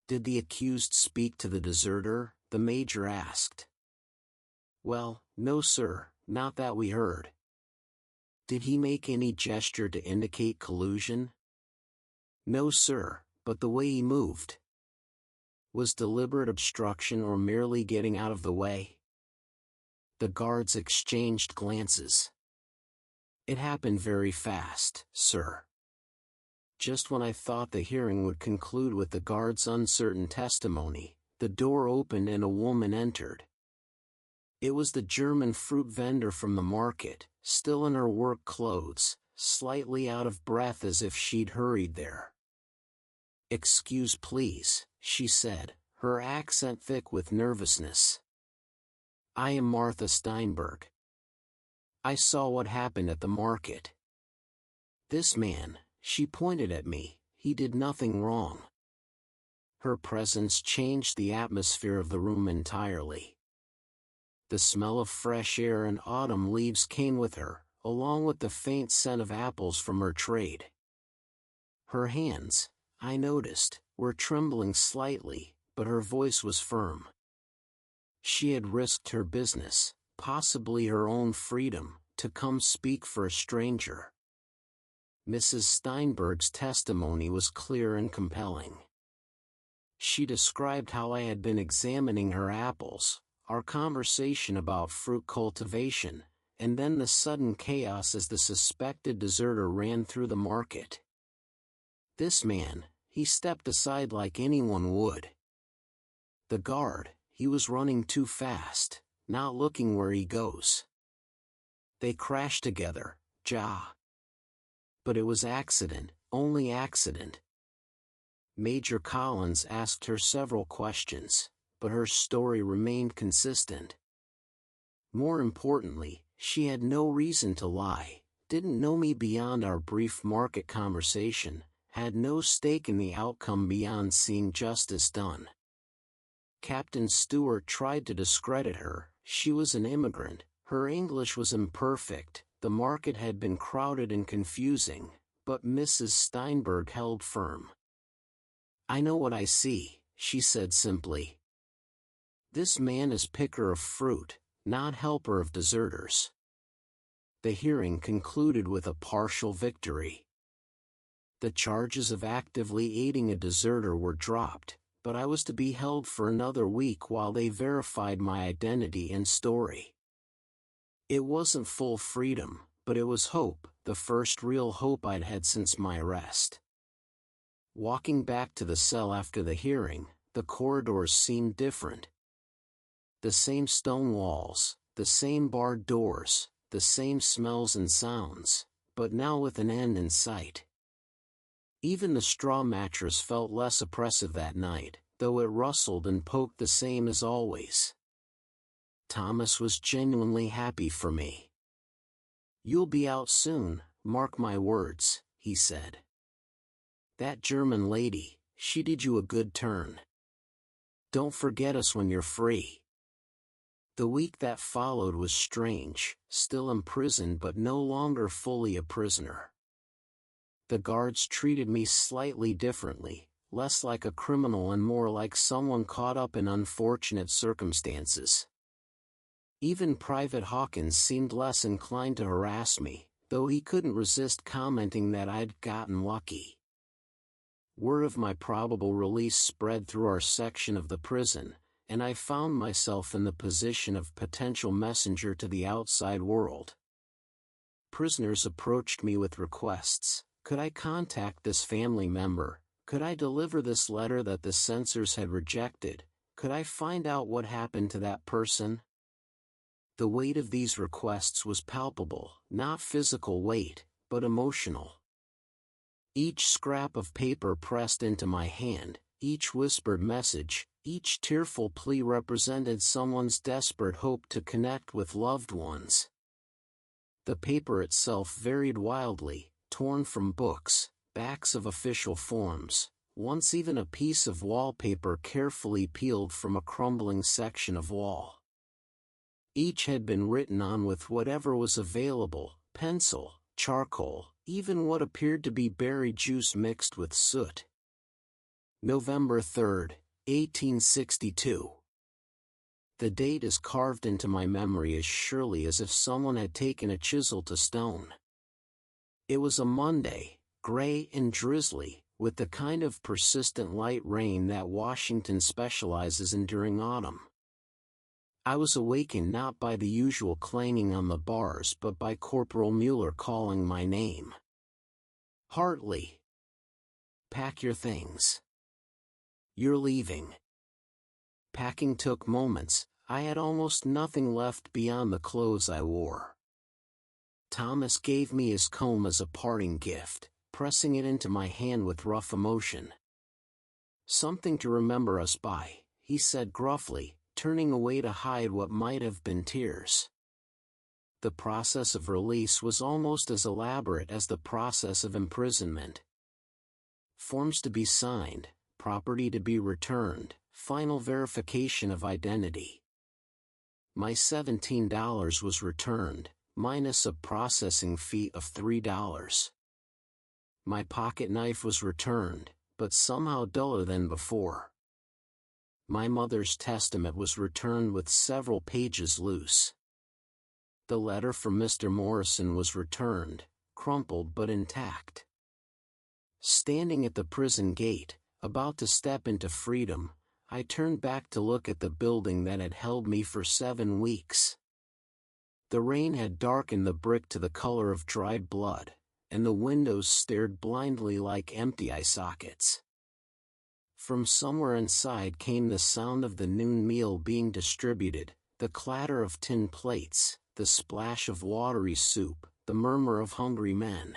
"Did the accused speak to the deserter?" the major asked. "Well, no sir, not that we heard." "Did he make any gesture to indicate collusion?" "No sir, but the way he moved." "Was deliberate obstruction or merely getting out of the way?" The guards exchanged glances. "It happened very fast, sir." Just when I thought the hearing would conclude with the guard's uncertain testimony, the door opened and a woman entered. It was the German fruit vendor from the market, still in her work clothes, slightly out of breath as if she'd hurried there. "Excuse please," she said, her accent thick with nervousness. "I am Martha Steinberg. I saw what happened at the market. This man," she pointed at me, "he did nothing wrong." Her presence changed the atmosphere of the room entirely. The smell of fresh air and autumn leaves came with her, along with the faint scent of apples from her trade. Her hands, I noticed, were trembling slightly, but her voice was firm. She had risked her business, possibly her own freedom, to come speak for a stranger. Mrs. Steinberg's testimony was clear and compelling. She described how I had been examining her apples, our conversation about fruit cultivation, and then the sudden chaos as the suspected deserter ran through the market. "This man," he stepped aside like anyone would. The guard, he was running too fast, not looking where he goes. They crashed together, ja. But it was accident, only accident. Major Collins asked her several questions, but her story remained consistent. More importantly, she had no reason to lie, didn't know me beyond our brief market conversation, had no stake in the outcome beyond seeing justice done. Captain Stewart tried to discredit her. She was an immigrant, her English was imperfect, the market had been crowded and confusing, but Mrs. Steinberg held firm. "I know what I see," she said simply. "This man is picker of fruit, not helper of deserters." The hearing concluded with a partial victory. The charges of actively aiding a deserter were dropped, but I was to be held for another week while they verified my identity and story. It wasn't full freedom, but it was hope, the first real hope I'd had since my arrest. Walking back to the cell after the hearing, the corridors seemed different. The same stone walls, the same barred doors, the same smells and sounds, but now with an end in sight. Even the straw mattress felt less oppressive that night, though it rustled and poked the same as always. Thomas was genuinely happy for me. "You'll be out soon, mark my words," he said. "That German lady, she did you a good turn. Don't forget us when you're free." The week that followed was strange, still imprisoned but no longer fully a prisoner. The guards treated me slightly differently, less like a criminal and more like someone caught up in unfortunate circumstances. Even Private Hawkins seemed less inclined to harass me, though he couldn't resist commenting that I'd gotten lucky. Word of my probable release spread through our section of the prison, and I found myself in the position of potential messenger to the outside world. Prisoners approached me with requests. Could I contact this family member? Could I deliver this letter that the censors had rejected? Could I find out what happened to that person? The weight of these requests was palpable, not physical weight, but emotional. Each scrap of paper pressed into my hand, each whispered message, each tearful plea represented someone's desperate hope to connect with loved ones. The paper itself varied wildly, torn from books, backs of official forms, once even a piece of wallpaper carefully peeled from a crumbling section of wall. Each had been written on with whatever was available, pencil, charcoal, even what appeared to be berry juice mixed with soot. November 3rd, 1862. The date is carved into my memory as surely as if someone had taken a chisel to stone. It was a Monday, gray and drizzly, with the kind of persistent light rain that Washington specializes in during autumn. I was awakened not by the usual clanging on the bars but by Corporal Mueller calling my name. "Hartley. Pack your things. You're leaving." Packing took moments. I had almost nothing left beyond the clothes I wore. Thomas gave me his comb as a parting gift, pressing it into my hand with rough emotion. "Something to remember us by," he said gruffly, turning away to hide what might have been tears. The process of release was almost as elaborate as the process of imprisonment. Forms to be signed, property to be returned, final verification of identity. My $17 was returned, minus a processing fee of $3. My pocket knife was returned, but somehow duller than before. My mother's testament was returned with several pages loose. The letter from Mr. Morrison was returned, crumpled but intact. Standing at the prison gate, about to step into freedom, I turned back to look at the building that had held me for 7 weeks. The rain had darkened the brick to the color of dried blood, and the windows stared blindly like empty eye sockets. From somewhere inside came the sound of the noon meal being distributed, the clatter of tin plates, the splash of watery soup, the murmur of hungry men.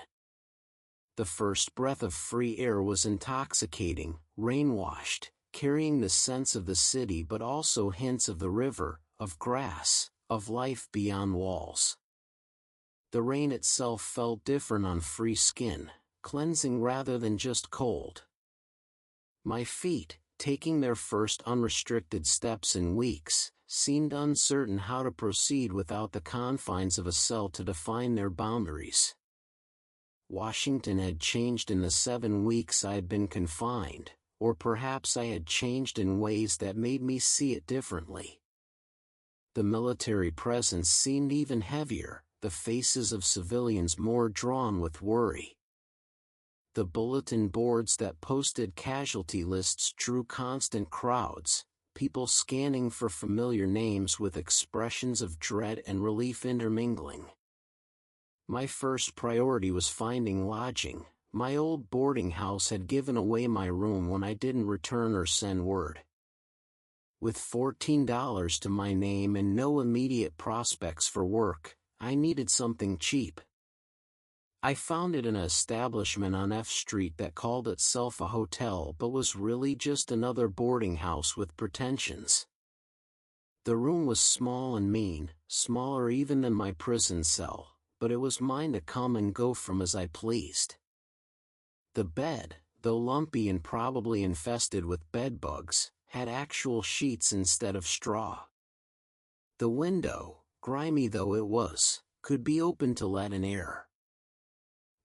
The first breath of free air was intoxicating, rain-washed, carrying the sense of the city but also hints of the river, of grass, of life beyond walls. The rain itself felt different on free skin, cleansing rather than just cold. My feet, taking their first unrestricted steps in weeks, seemed uncertain how to proceed without the confines of a cell to define their boundaries. Washington had changed in the 7 weeks I had been confined, or perhaps I had changed in ways that made me see it differently. The military presence seemed even heavier, the faces of civilians more drawn with worry. The bulletin boards that posted casualty lists drew constant crowds, people scanning for familiar names with expressions of dread and relief intermingling. My first priority was finding lodging. My old boarding house had given away my room when I didn't return or send word. With $14 to my name and no immediate prospects for work, I needed something cheap. I found it in an establishment on F Street that called itself a hotel but was really just another boarding house with pretensions. The room was small and mean, smaller even than my prison cell, but it was mine to come and go from as I pleased. The bed, though lumpy and probably infested with bedbugs, had actual sheets instead of straw. The window, grimy though it was, could be opened to let in air.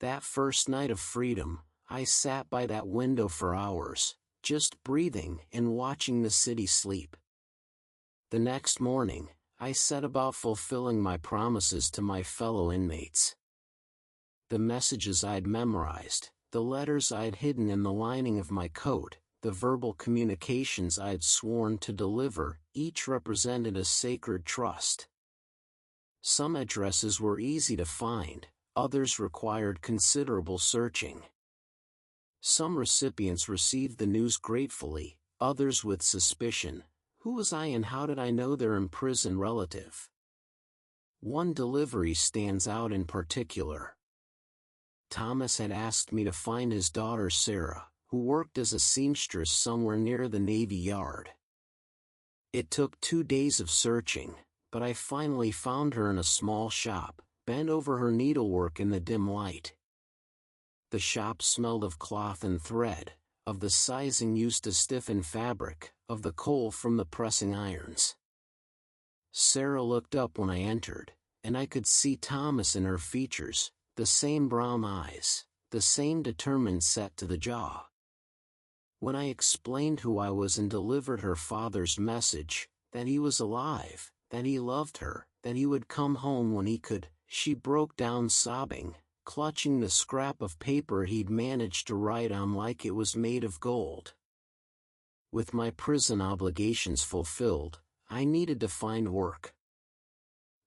That first night of freedom, I sat by that window for hours, just breathing and watching the city sleep. The next morning, I set about fulfilling my promises to my fellow inmates. The messages I'd memorized, the letters I'd hidden in the lining of my coat, the verbal communications I'd sworn to deliver, each represented a sacred trust. Some addresses were easy to find, others required considerable searching. Some recipients received the news gratefully, others with suspicion. Who was I and how did I know their imprisoned relative? One delivery stands out in particular. Thomas had asked me to find his daughter Sarah, who worked as a seamstress somewhere near the Navy Yard. It took 2 days of searching, but I finally found her in a small shop, bent over her needlework in the dim light. The shop smelled of cloth and thread, of the sizing used to stiffen fabric, of the coal from the pressing irons. Sarah looked up when I entered, and I could see Thomas in her features, the same brown eyes, the same determined set to the jaw. When I explained who I was and delivered her father's message, that he was alive, that he loved her, that he would come home when he could, she broke down sobbing, clutching the scrap of paper he'd managed to write on like it was made of gold. With my prison obligations fulfilled, I needed to find work.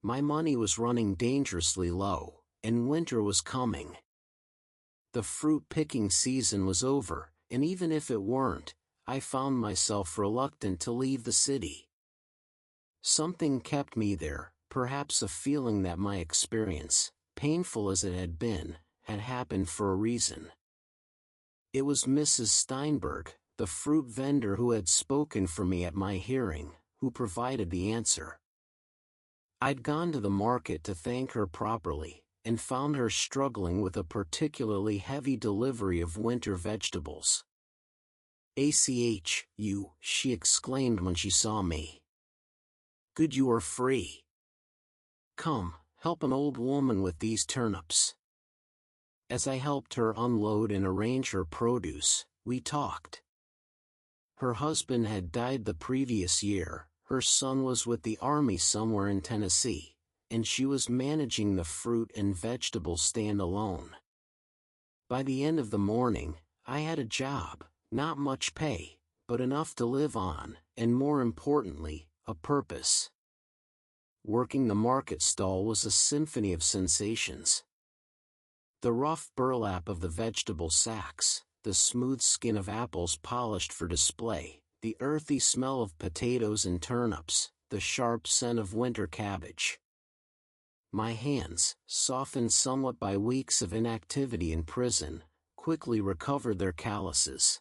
My money was running dangerously low, and winter was coming. The fruit-picking season was over, and even if it weren't, I found myself reluctant to leave the city. Something kept me there, perhaps a feeling that my experience, painful as it had been, had happened for a reason. It was Mrs. Steinberg, the fruit vendor who had spoken for me at my hearing, who provided the answer. I'd gone to the market to thank her properly, and found her struggling with a particularly heavy delivery of winter vegetables. "You," she exclaimed when she saw me. "Good you are free. Come, help an old woman with these turnips." As I helped her unload and arrange her produce, we talked. Her husband had died the previous year, her son was with the army somewhere in Tennessee, and she was managing the fruit and vegetable stand alone. By the end of the morning, I had a job, not much pay, but enough to live on, and more importantly, a purpose. Working the market stall was a symphony of sensations. The rough burlap of the vegetable sacks, the smooth skin of apples polished for display, the earthy smell of potatoes and turnips, the sharp scent of winter cabbage. My hands, softened somewhat by weeks of inactivity in prison, quickly recovered their calluses.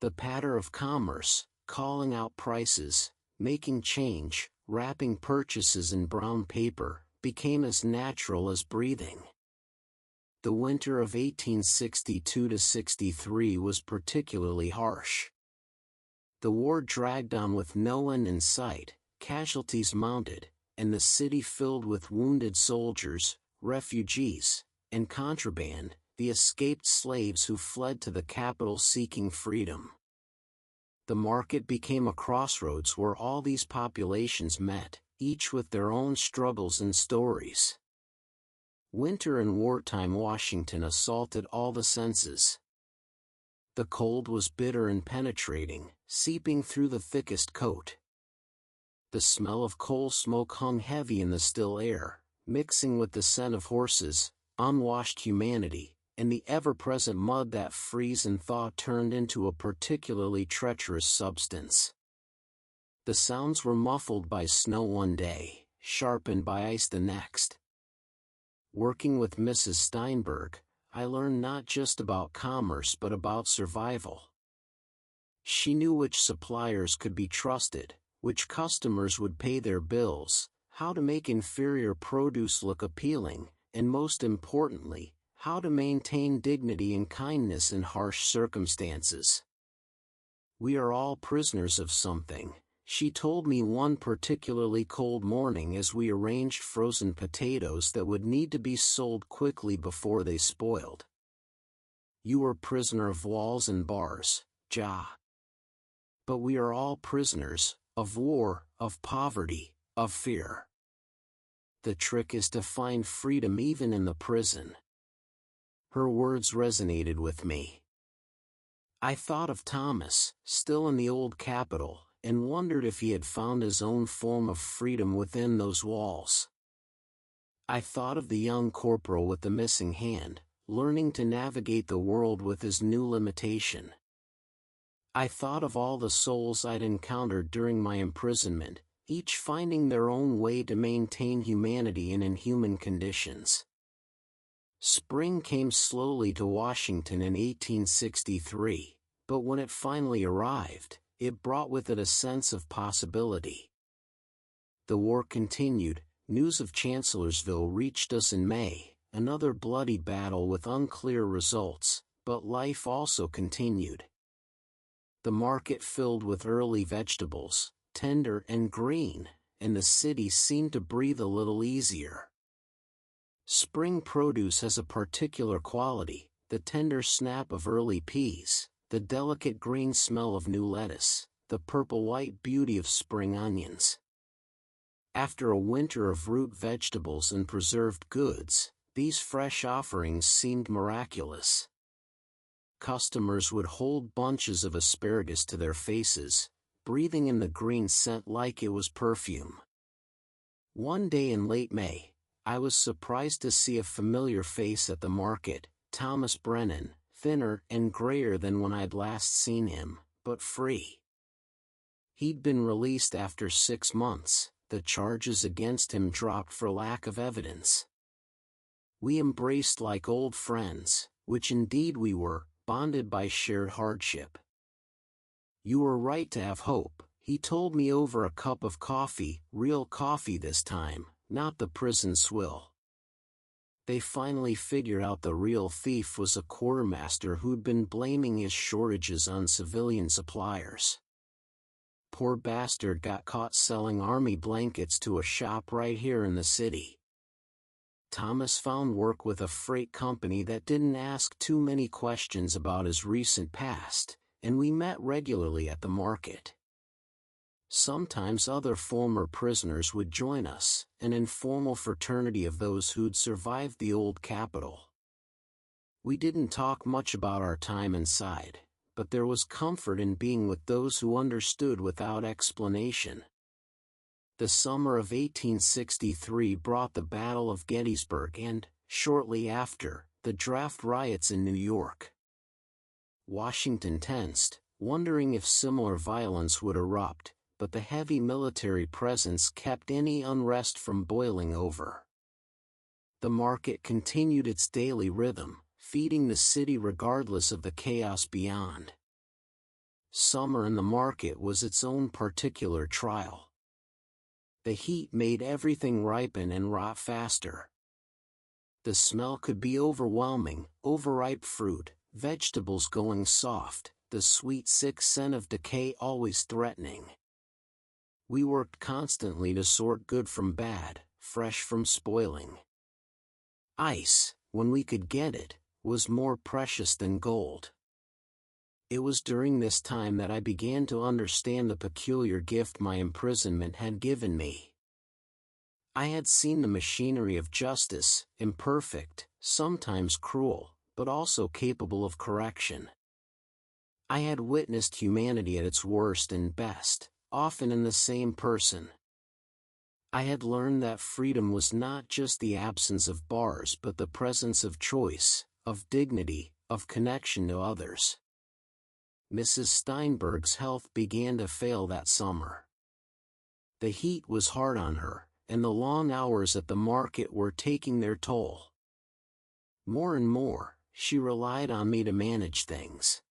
The patter of commerce, calling out prices, making change, wrapping purchases in brown paper, became as natural as breathing. The winter of 1862–63 was particularly harsh. The war dragged on with no end in sight, casualties mounted, and the city filled with wounded soldiers, refugees, and contraband, the escaped slaves who fled to the capital seeking freedom. The market became a crossroads where all these populations met, each with their own struggles and stories. Winter in wartime Washington assaulted all the senses. The cold was bitter and penetrating, seeping through the thickest coat. The smell of coal smoke hung heavy in the still air, mixing with the scent of horses, unwashed humanity, and the ever-present mud that freeze and thaw turned into a particularly treacherous substance. The sounds were muffled by snow one day, sharpened by ice the next. Working with Mrs. Steinberg, I learned not just about commerce but about survival. She knew which suppliers could be trusted, which customers would pay their bills, how to make inferior produce look appealing, and most importantly, how to maintain dignity and kindness in harsh circumstances. "We are all prisoners of something," she told me one particularly cold morning as we arranged frozen potatoes that would need to be sold quickly before they spoiled. "You are prisoner of walls and bars, Ja. But we are all prisoners, of war, of poverty, of fear. The trick is to find freedom even in the prison." Her words resonated with me. I thought of Thomas, still in the old Capitol, and wondered if he had found his own form of freedom within those walls. I thought of the young corporal with the missing hand, learning to navigate the world with his new limitation. I thought of all the souls I'd encountered during my imprisonment, each finding their own way to maintain humanity in inhuman conditions. Spring came slowly to Washington in 1863, but when it finally arrived, it brought with it a sense of possibility. The war continued. News of Chancellorsville reached us in May, another bloody battle with unclear results, but life also continued. The market filled with early vegetables, tender and green, and the city seemed to breathe a little easier. Spring produce has a particular quality, the tender snap of early peas, the delicate green smell of new lettuce, the purple-white beauty of spring onions. After a winter of root vegetables and preserved goods, these fresh offerings seemed miraculous. Customers would hold bunches of asparagus to their faces, breathing in the green scent like it was perfume. One day in late May, I was surprised to see a familiar face at the market, Thomas Brennan, thinner and grayer than when I'd last seen him, but free. He'd been released after 6 months, the charges against him dropped for lack of evidence. We embraced like old friends, which indeed we were, bonded by shared hardship. "You were right to have hope," he told me over a cup of coffee, real coffee this time, not the prison swill. They finally figured out the real thief was a quartermaster who'd been blaming his shortages on civilian suppliers. Poor bastard got caught selling army blankets to a shop right here in the city. Thomas found work with a freight company that didn't ask too many questions about his recent past, and we met regularly at the market. Sometimes other former prisoners would join us, an informal fraternity of those who'd survived the old Capitol. We didn't talk much about our time inside, but there was comfort in being with those who understood without explanation. The summer of 1863 brought the Battle of Gettysburg and, shortly after, the draft riots in New York. Washington tensed, wondering if similar violence would erupt, but the heavy military presence kept any unrest from boiling over. The market continued its daily rhythm, feeding the city regardless of the chaos beyond. Summer in the market was its own particular trial. The heat made everything ripen and rot faster. The smell could be overwhelming: overripe fruit, vegetables going soft, the sweet sick scent of decay always threatening. We worked constantly to sort good from bad, fresh from spoiling. Ice, when we could get it, was more precious than gold. It was during this time that I began to understand the peculiar gift my imprisonment had given me. I had seen the machinery of justice, imperfect, sometimes cruel, but also capable of correction. I had witnessed humanity at its worst and best, often in the same person. I had learned that freedom was not just the absence of bars but the presence of choice, of dignity, of connection to others. Mrs. Steinberg's health began to fail that summer. The heat was hard on her, and the long hours at the market were taking their toll. More and more, she relied on me to manage things.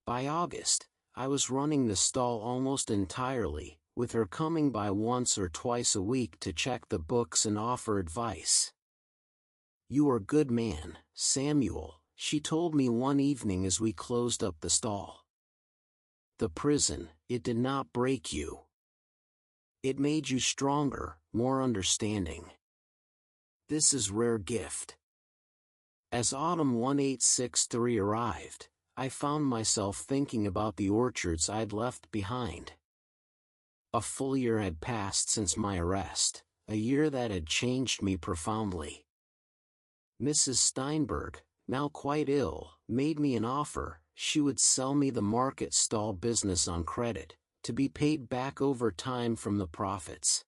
By August, I was running the stall almost entirely, with her coming by once or twice a week to check the books and offer advice. "You are a good man, Samuel," she told me one evening as we closed up the stall. "The prison, it did not break you. It made you stronger, more understanding. This is rare gift." As autumn 1863 arrived, I found myself thinking about the orchards I'd left behind. A full year had passed since my arrest, a year that had changed me profoundly. Mrs. Steinberg, now quite ill, made me an offer. She would sell me the market stall business on credit, to be paid back over time from the profits.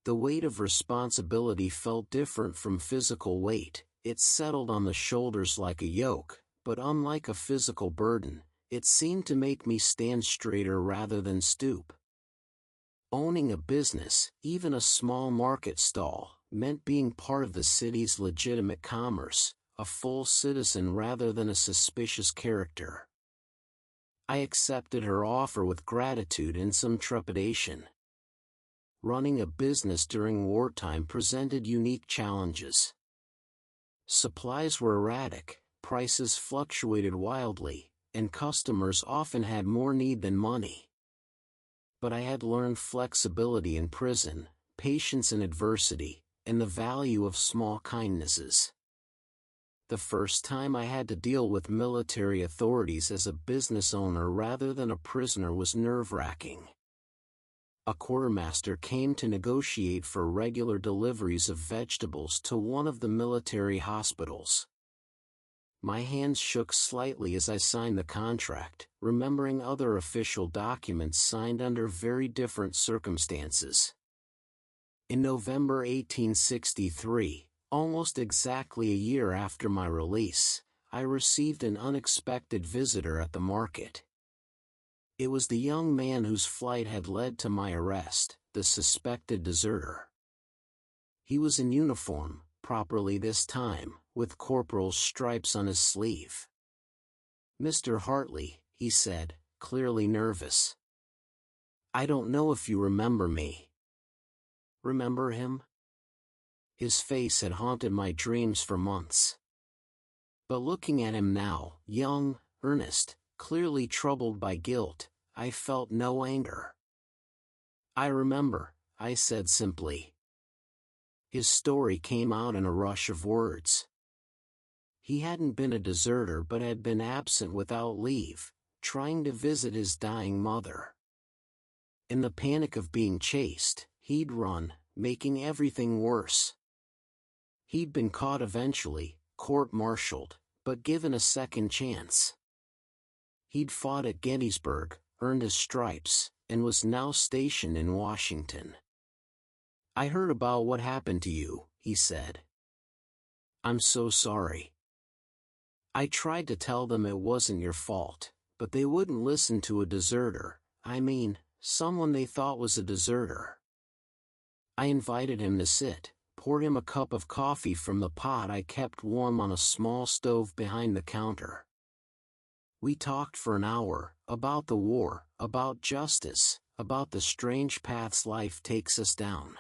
The weight of responsibility felt different from physical weight. It settled on the shoulders like a yoke, but unlike a physical burden, it seemed to make me stand straighter rather than stoop. Owning a business, even a small market stall, meant being part of the city's legitimate commerce, a full citizen rather than a suspicious character. I accepted her offer with gratitude and some trepidation. Running a business during wartime presented unique challenges. Supplies were erratic, prices fluctuated wildly, and customers often had more need than money. But I had learned flexibility in prison, patience in adversity, and the value of small kindnesses. The first time I had to deal with military authorities as a business owner rather than a prisoner was nerve-wracking. A quartermaster came to negotiate for regular deliveries of vegetables to one of the military hospitals. My hands shook slightly as I signed the contract, remembering other official documents signed under very different circumstances. In November 1863, almost exactly a year after my release, I received an unexpected visitor at the market. It was the young man whose flight had led to my arrest, the suspected deserter. He was in uniform, properly this time, with corporal's stripes on his sleeve. "Mr. Hartley," he said, clearly nervous. "I don't know if you remember me." Remember him? His face had haunted my dreams for months. But looking at him now, young, earnest, clearly troubled by guilt, I felt no anger. "I remember," I said simply. His story came out in a rush of words. He hadn't been a deserter but had been absent without leave, trying to visit his dying mother. In the panic of being chased, he'd run, making everything worse. He'd been caught eventually, court-martialed, but given a second chance. He'd fought at Gettysburg, earned his stripes, and was now stationed in Washington. "I heard about what happened to you," he said. "I'm so sorry." I tried to tell them it wasn't your fault, but they wouldn't listen to a deserter, someone they thought was a deserter. I invited him to sit, poured him a cup of coffee from the pot I kept warm on a small stove behind the counter. We talked for an hour, about the war, about justice, about the strange paths life takes us down.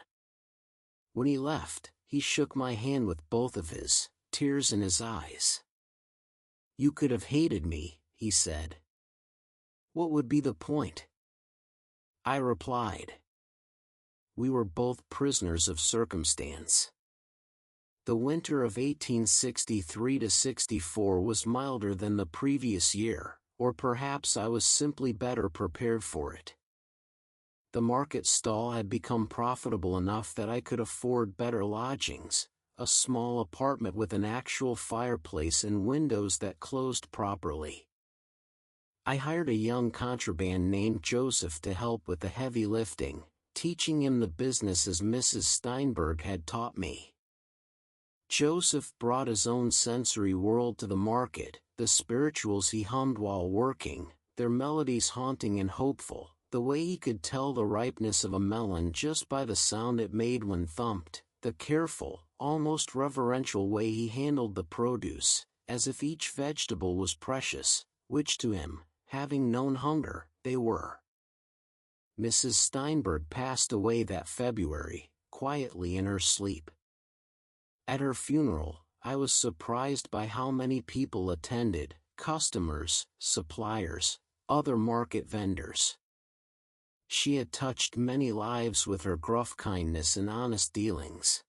When he left, he shook my hand with both of his, tears in his eyes. "You could have hated me," he said. "What would be the point?" I replied. We were both prisoners of circumstance. The winter of 1863–64 was milder than the previous year, or perhaps I was simply better prepared for it. The market stall had become profitable enough that I could afford better lodgings, a small apartment with an actual fireplace and windows that closed properly. I hired a young contraband named Joseph to help with the heavy lifting, teaching him the business as Mrs. Steinberg had taught me. Joseph brought his own sensory world to the market, the spirituals he hummed while working, their melodies haunting and hopeful, the way he could tell the ripeness of a melon just by the sound it made when thumped, the careful, almost reverential way he handled the produce, as if each vegetable was precious, which to him, having known hunger, they were. Mrs. Steinberg passed away that February, quietly in her sleep. At her funeral, I was surprised by how many people attended, customers, suppliers, other market vendors. She had touched many lives with her gruff kindness and honest dealings.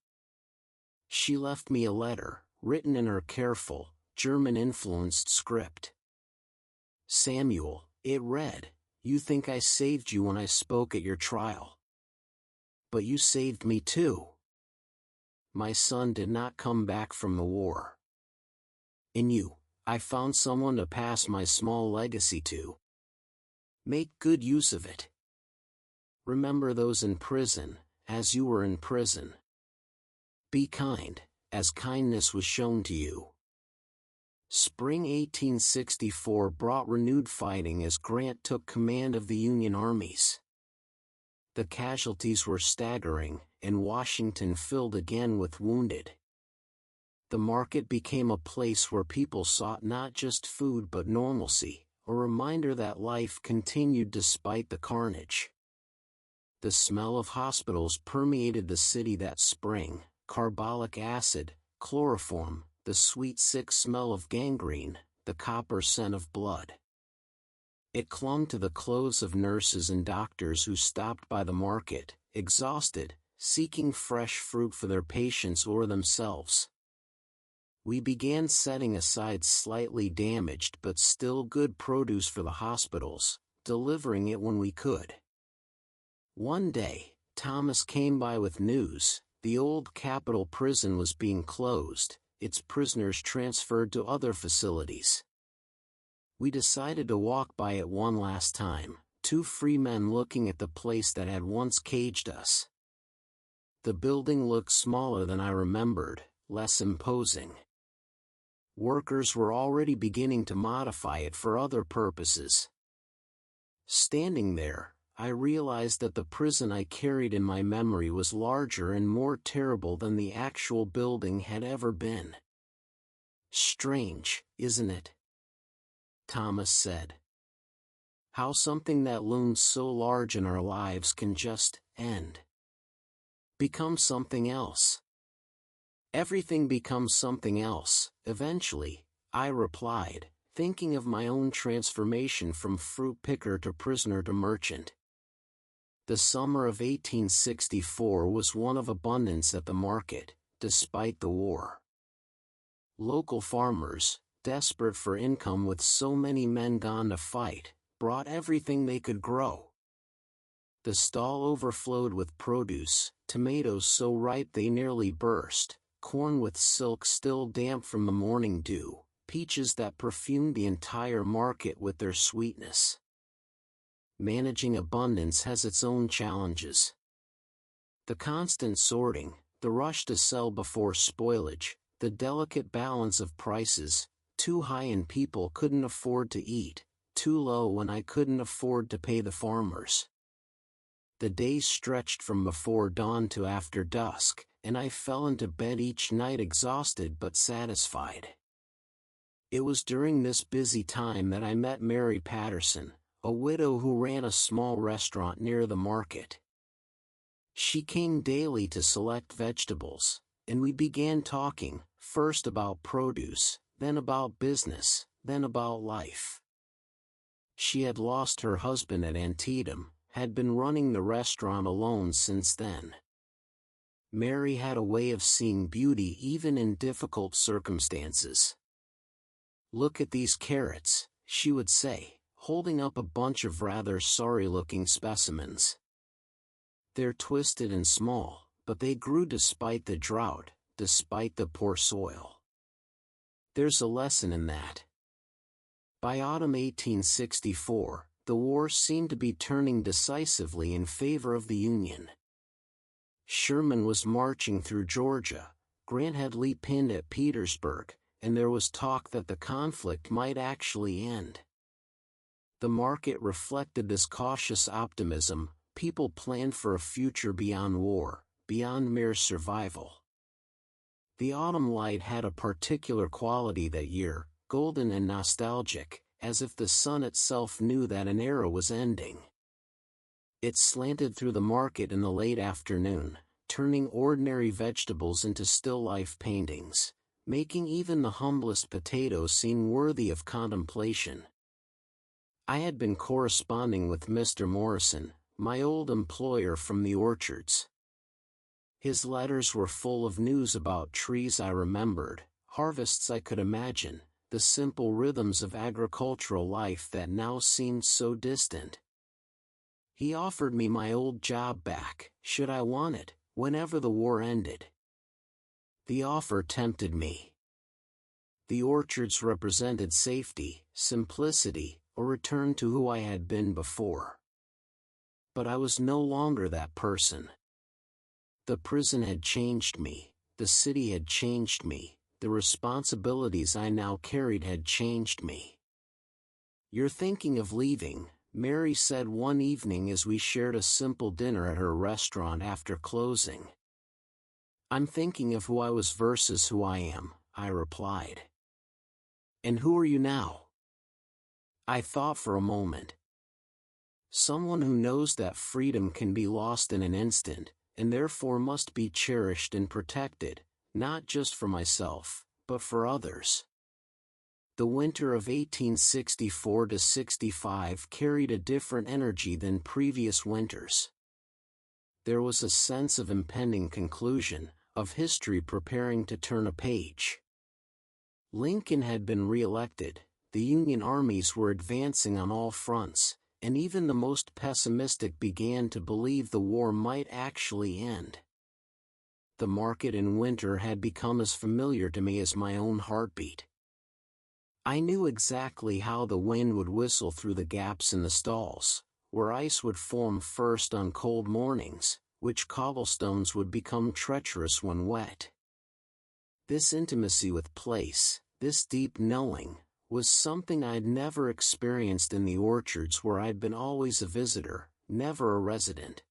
She left me a letter, written in her careful, German-influenced script. "Samuel," it read, "you think I saved you when I spoke at your trial. But you saved me too. My son did not come back from the war. In you, I found someone to pass my small legacy to. Make good use of it. Remember those in prison, as you were in prison. Be kind, as kindness was shown to you." Spring 1864 brought renewed fighting as Grant took command of the Union armies. The casualties were staggering, and Washington filled again with wounded. The market became a place where people sought not just food but normalcy, a reminder that life continued despite the carnage. The smell of hospitals permeated the city that spring, carbolic acid, chloroform, the sweet sick smell of gangrene, the copper scent of blood. It clung to the clothes of nurses and doctors who stopped by the market, exhausted, seeking fresh fruit for their patients or themselves. We began setting aside slightly damaged but still good produce for the hospitals, delivering it when we could. One day, Thomas came by with news: the old Capitol prison was being closed, its prisoners transferred to other facilities. We decided to walk by it one last time, two free men looking at the place that had once caged us. The building looked smaller than I remembered, less imposing. Workers were already beginning to modify it for other purposes. Standing there, I realized that the prison I carried in my memory was larger and more terrible than the actual building had ever been. "Strange, isn't it?" Thomas said. "How something that looms so large in our lives can just end. Become something else. Everything becomes something else, eventually," I replied, thinking of my own transformation from fruit picker to prisoner to merchant. The summer of 1864 was one of abundance at the market, despite the war. Local farmers, desperate for income with so many men gone to fight, brought everything they could grow. The stall overflowed with produce, tomatoes so ripe they nearly burst, corn with silk still damp from the morning dew, peaches that perfumed the entire market with their sweetness. Managing abundance has its own challenges. The constant sorting, the rush to sell before spoilage, the delicate balance of prices, too high and people couldn't afford to eat, too low when I couldn't afford to pay the farmers. The days stretched from before dawn to after dusk, and I fell into bed each night exhausted but satisfied. It was during this busy time that I met Mary Patterson, a widow who ran a small restaurant near the market. She came daily to select vegetables, and we began talking, first about produce, then about business, then about life. She had lost her husband at Antietam, had been running the restaurant alone since then. Mary had a way of seeing beauty even in difficult circumstances. "Look at these carrots," she would say, holding up a bunch of rather sorry-looking specimens. "They're twisted and small, but they grew despite the drought, despite the poor soil. There's a lesson in that." By autumn 1864, the war seemed to be turning decisively in favor of the Union. Sherman was marching through Georgia, Grant had Lee pinned at Petersburg, and there was talk that the conflict might actually end. The market reflected this cautious optimism. People planned for a future beyond war, beyond mere survival. The autumn light had a particular quality that year, golden and nostalgic, as if the sun itself knew that an era was ending. It slanted through the market in the late afternoon, turning ordinary vegetables into still-life paintings, making even the humblest potatoes seem worthy of contemplation. I had been corresponding with Mr. Morrison, my old employer from the orchards. His letters were full of news about trees I remembered, harvests I could imagine, the simple rhythms of agricultural life that now seemed so distant. He offered me my old job back, should I want it, whenever the war ended. The offer tempted me. The orchards represented safety, simplicity, a return to who I had been before. But I was no longer that person. The prison had changed me, the city had changed me, the responsibilities I now carried had changed me. "You're thinking of leaving," Mary said one evening as we shared a simple dinner at her restaurant after closing. "I'm thinking of who I was versus who I am," I replied. "And who are you now?" I thought for a moment. "Someone who knows that freedom can be lost in an instant, and therefore must be cherished and protected, not just for myself, but for others." The winter of 1864–65 carried a different energy than previous winters. There was a sense of impending conclusion, of history preparing to turn a page. Lincoln had been re-elected, the Union armies were advancing on all fronts, and even the most pessimistic began to believe the war might actually end. The market in winter had become as familiar to me as my own heartbeat. I knew exactly how the wind would whistle through the gaps in the stalls, where ice would form first on cold mornings, which cobblestones would become treacherous when wet. This intimacy with place, this deep knowing, was something I'd never experienced in the orchards where I'd been always a visitor, never a resident.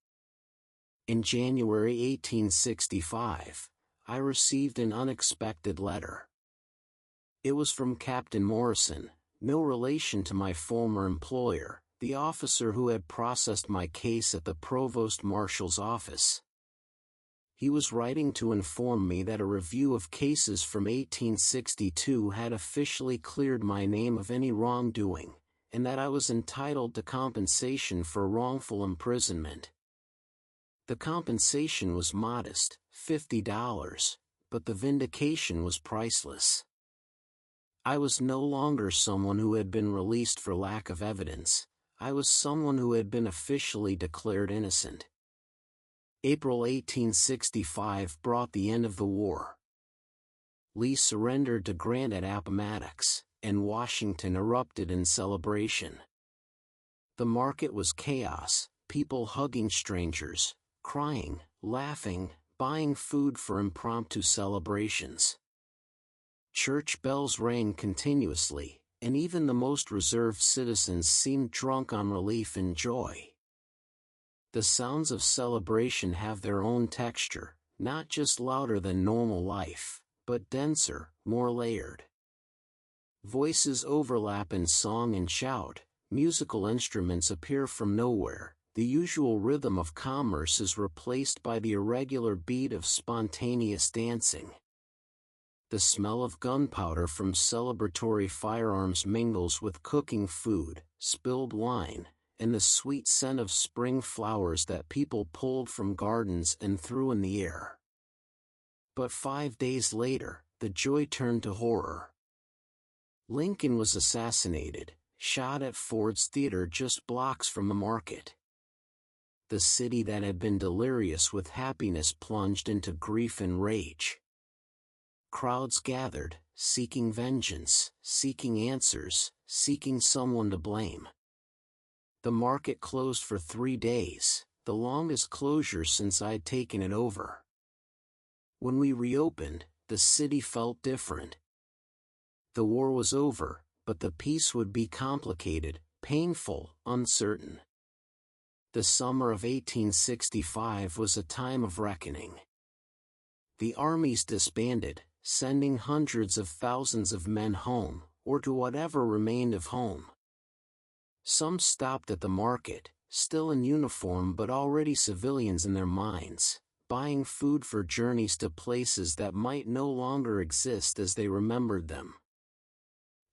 In January 1865, I received an unexpected letter. It was from Captain Morrison, no relation to my former employer, the officer who had processed my case at the Provost Marshal's office. He was writing to inform me that a review of cases from 1862 had officially cleared my name of any wrongdoing, and that I was entitled to compensation for wrongful imprisonment. The compensation was modest, $50, but the vindication was priceless. I was no longer someone who had been released for lack of evidence, I was someone who had been officially declared innocent. April 1865 brought the end of the war. Lee surrendered to Grant at Appomattox, and Washington erupted in celebration. The market was chaos, people hugging strangers, crying, laughing, buying food for impromptu celebrations. Church bells rang continuously, and even the most reserved citizens seemed drunk on relief and joy. The sounds of celebration have their own texture, not just louder than normal life, but denser, more layered. Voices overlap in song and shout, musical instruments appear from nowhere, the usual rhythm of commerce is replaced by the irregular beat of spontaneous dancing. The smell of gunpowder from celebratory firearms mingles with cooking food, spilled wine, and the sweet scent of spring flowers that people pulled from gardens and threw in the air. But 5 days later, the joy turned to horror. Lincoln was assassinated, shot at Ford's Theater just blocks from the market. The city that had been delirious with happiness plunged into grief and rage. Crowds gathered, seeking vengeance, seeking answers, seeking someone to blame. The market closed for 3 days, the longest closure since I'd taken it over. When we reopened, the city felt different. The war was over, but the peace would be complicated, painful, uncertain. The summer of 1865 was a time of reckoning. The armies disbanded, sending hundreds of thousands of men home, or to whatever remained of home. Some stopped at the market, still in uniform but already civilians in their minds, buying food for journeys to places that might no longer exist as they remembered them.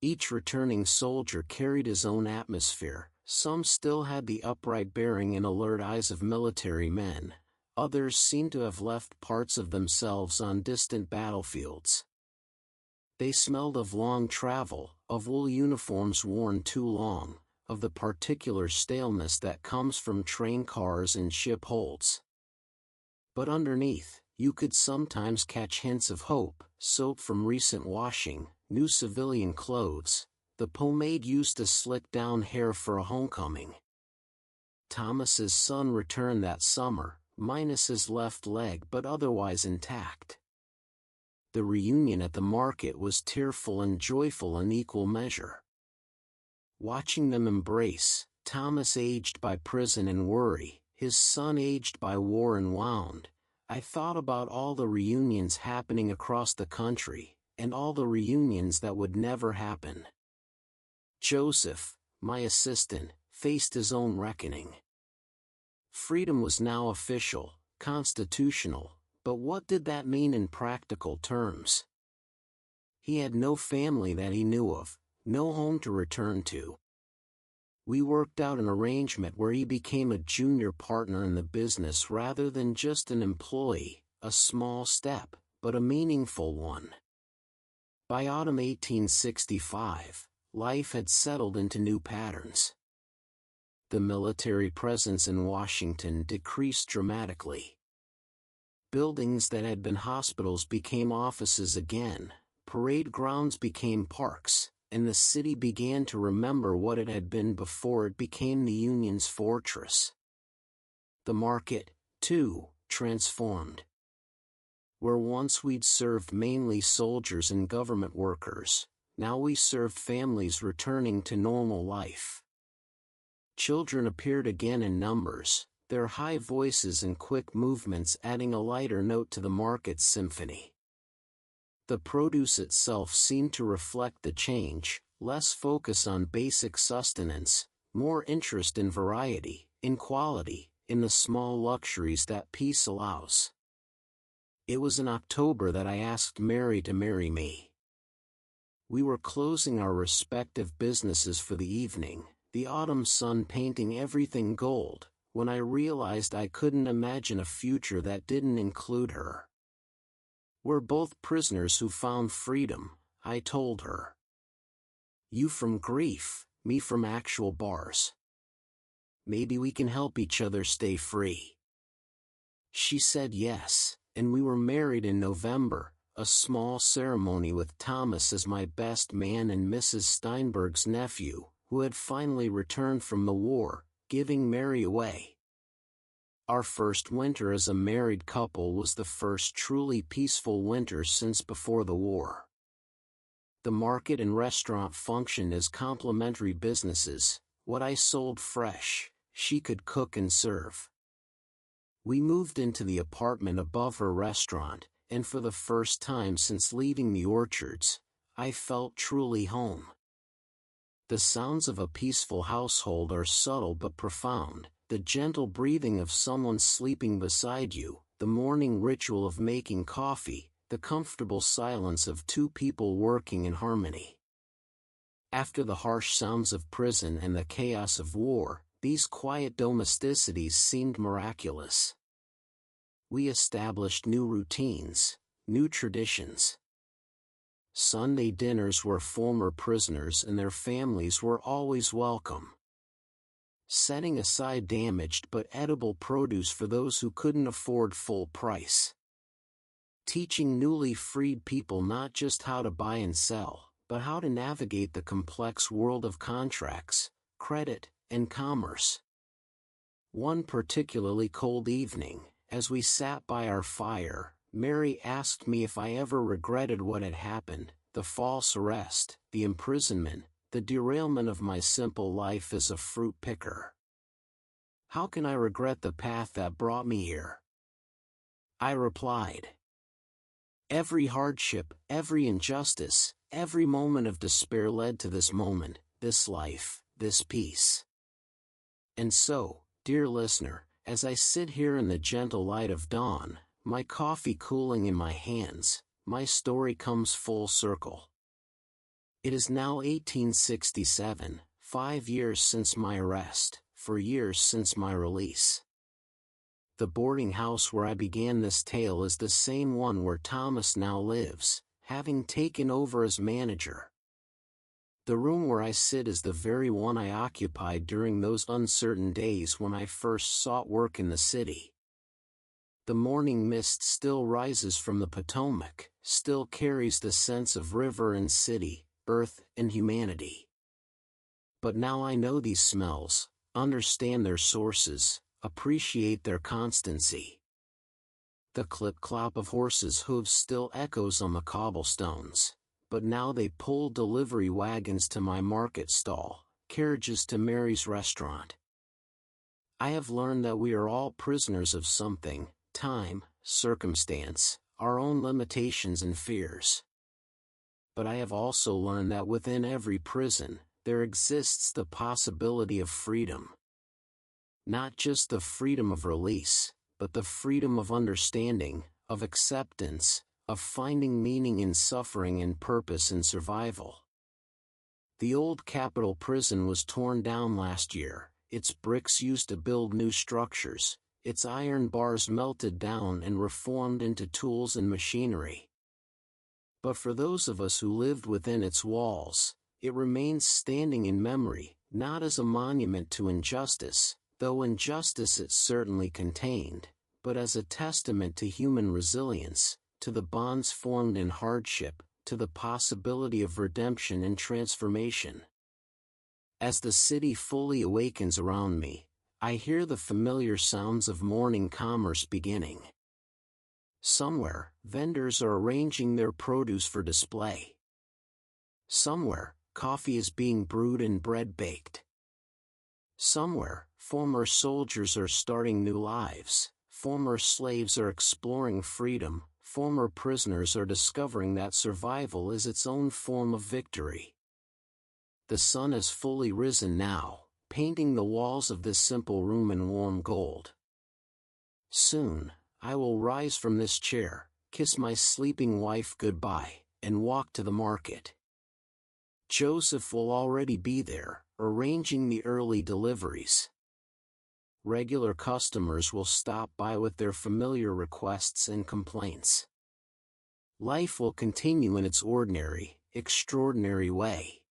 Each returning soldier carried his own atmosphere. Some still had the upright bearing and alert eyes of military men, others seemed to have left parts of themselves on distant battlefields. They smelled of long travel, of wool uniforms worn too long, of the particular staleness that comes from train cars and ship holds. But underneath, you could sometimes catch hints of hope, soap from recent washing, new civilian clothes, the pomade used to slick down hair for a homecoming. Thomas's son returned that summer, minus his left leg but otherwise intact. The reunion at the market was tearful and joyful in equal measure. Watching them embrace, Thomas aged by prison and worry, his son aged by war and wound, I thought about all the reunions happening across the country, and all the reunions that would never happen. Joseph, my assistant, faced his own reckoning. Freedom was now official, constitutional, but what did that mean in practical terms? He had no family that he knew of, no home to return to. We worked out an arrangement where he became a junior partner in the business rather than just an employee, a small step, but a meaningful one. By autumn 1865, life had settled into new patterns. The military presence in Washington decreased dramatically. Buildings that had been hospitals became offices again, parade grounds became parks, and the city began to remember what it had been before it became the Union's fortress. The market, too, transformed. Where once we'd served mainly soldiers and government workers, now we served families returning to normal life. Children appeared again in numbers, their high voices and quick movements adding a lighter note to the market's symphony. The produce itself seemed to reflect the change, less focus on basic sustenance, more interest in variety, in quality, in the small luxuries that peace allows. It was in October that I asked Mary to marry me. We were closing our respective businesses for the evening, the autumn sun painting everything gold, when I realized I couldn't imagine a future that didn't include her. We're both prisoners who found freedom, I told her. You from grief, me from actual bars. Maybe we can help each other stay free. She said yes, and we were married in November, a small ceremony with Thomas as my best man and Mrs. Steinberg's nephew, who had finally returned from the war, giving Mary away. Our first winter as a married couple was the first truly peaceful winter since before the war. the market and restaurant functioned as complementary businesses. What I sold fresh, she could cook and serve. We moved into the apartment above her restaurant, and for the first time since leaving the orchards, I felt truly home. The sounds of a peaceful household are subtle but profound, the gentle breathing of someone sleeping beside you, the morning ritual of making coffee, the comfortable silence of two people working in harmony. After the harsh sounds of prison and the chaos of war, these quiet domesticities seemed miraculous. We established new routines, new traditions. Sunday dinners where former prisoners and their families were always welcome. Setting aside damaged but edible produce for those who couldn't afford full price. Teaching newly freed people not just how to buy and sell, but how to navigate the complex world of contracts, credit, and commerce. One particularly cold evening, as we sat by our fire, Mary asked me if I ever regretted what had happened, the false arrest, the imprisonment, the derailment of my simple life as a fruit picker. How can I regret the path that brought me here? I replied. Every hardship, every injustice, every moment of despair led to this moment, this life, this peace. And so, dear listener, as I sit here in the gentle light of dawn, my coffee cooling in my hands, my story comes full circle. It is now 1867, 5 years since my arrest, 4 years since my release. The boarding house where I began this tale is the same one where Thomas now lives, having taken over as manager. The room where I sit is the very one I occupied during those uncertain days when I first sought work in the city. The morning mist still rises from the Potomac, still carries the sense of river and city, earth and humanity. But now I know these smells, understand their sources, appreciate their constancy. The clip-clop of horses' hooves still echoes on the cobblestones, but now they pull delivery wagons to my market stall, carriages to Mary's restaurant. I have learned that we are all prisoners of something, time, circumstance, our own limitations and fears. But I have also learned that within every prison, there exists the possibility of freedom. Not just the freedom of release, but the freedom of understanding, of acceptance, of finding meaning in suffering and purpose in survival. The old Capitol Prison was torn down last year, its bricks used to build new structures, its iron bars melted down and reformed into tools and machinery. But for those of us who lived within its walls, it remains standing in memory, not as a monument to injustice, though injustice it certainly contained, but as a testament to human resilience, to the bonds formed in hardship, to the possibility of redemption and transformation. As the city fully awakens around me, I hear the familiar sounds of morning commerce beginning. Somewhere, vendors are arranging their produce for display. Somewhere, coffee is being brewed and bread baked. Somewhere, former soldiers are starting new lives, former slaves are exploring freedom, former prisoners are discovering that survival is its own form of victory. The sun has fully risen now, painting the walls of this simple room in warm gold. Soon, I will rise from this chair, kiss my sleeping wife goodbye, and walk to the market. Joseph will already be there, arranging the early deliveries. Regular customers will stop by with their familiar requests and complaints. Life will continue in its ordinary, extraordinary way.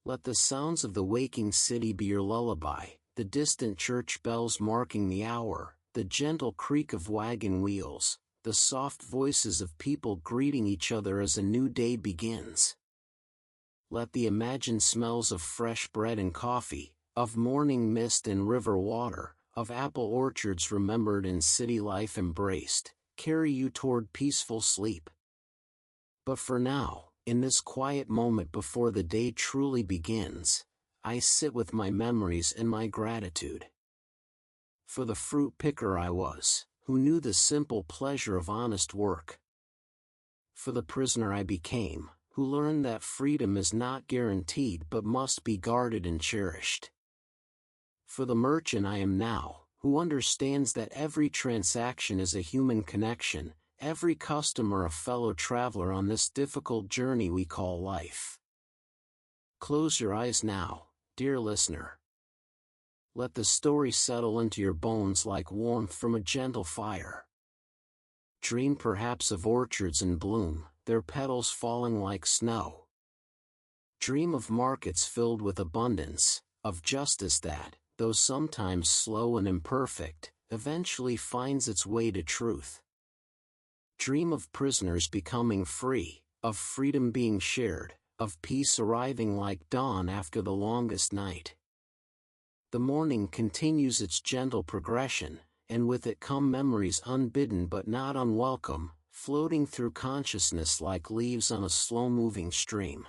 Let the sounds of the waking city be your lullaby, the distant church bells marking the hour, the gentle creak of wagon wheels, the soft voices of people greeting each other as a new day begins. Let the imagined smells of fresh bread and coffee, of morning mist and river water, of apple orchards remembered and city life embraced, carry you toward peaceful sleep. But for now, In this quiet moment before the day truly begins, I sit with my memories and my gratitude. For the fruit picker I was, who knew the simple pleasure of honest work. For the prisoner I became, who learned that freedom is not guaranteed but must be guarded and cherished. For the merchant I am now, who understands that every transaction is a human connection, every customer a fellow traveler on this difficult journey we call life. Close your eyes now, dear listener. Let the story settle into your bones like warmth from a gentle fire. Dream perhaps of orchards in bloom, their petals falling like snow. Dream of markets filled with abundance, of justice that, though sometimes slow and imperfect, eventually finds its way to truth. Dream of prisoners becoming free, of freedom being shared, of peace arriving like dawn after the longest night. The morning continues its gentle progression, and with it come memories unbidden but not unwelcome, floating through consciousness like leaves on a slow-moving stream.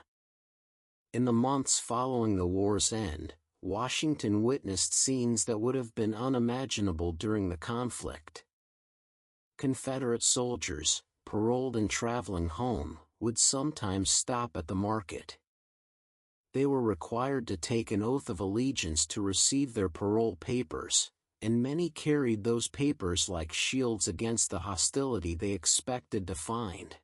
In the months following the war's end, Washington witnessed scenes that would have been unimaginable during the conflict. Confederate soldiers, paroled and traveling home, would sometimes stop at the market. They were required to take an oath of allegiance to receive their parole papers, and many carried those papers like shields against the hostility they expected to find.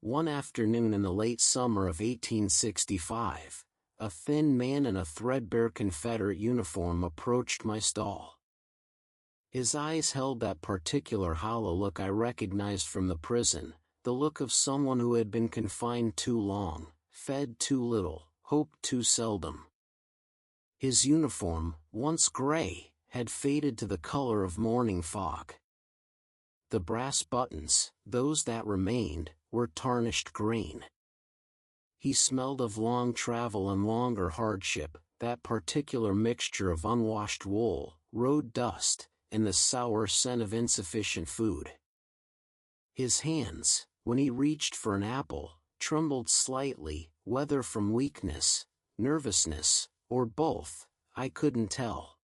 One afternoon in the late summer of 1865, a thin man in a threadbare Confederate uniform approached my stall. His eyes held that particular hollow look I recognized from the prison, the look of someone who had been confined too long, fed too little, hoped too seldom. His uniform, once gray, had faded to the color of morning fog. The brass buttons, those that remained, were tarnished green. He smelled of long travel and longer hardship, that particular mixture of unwashed wool, road dust, and the sour scent of insufficient food. His hands, when he reached for an apple, trembled slightly, whether from weakness, nervousness, or both, I couldn't tell.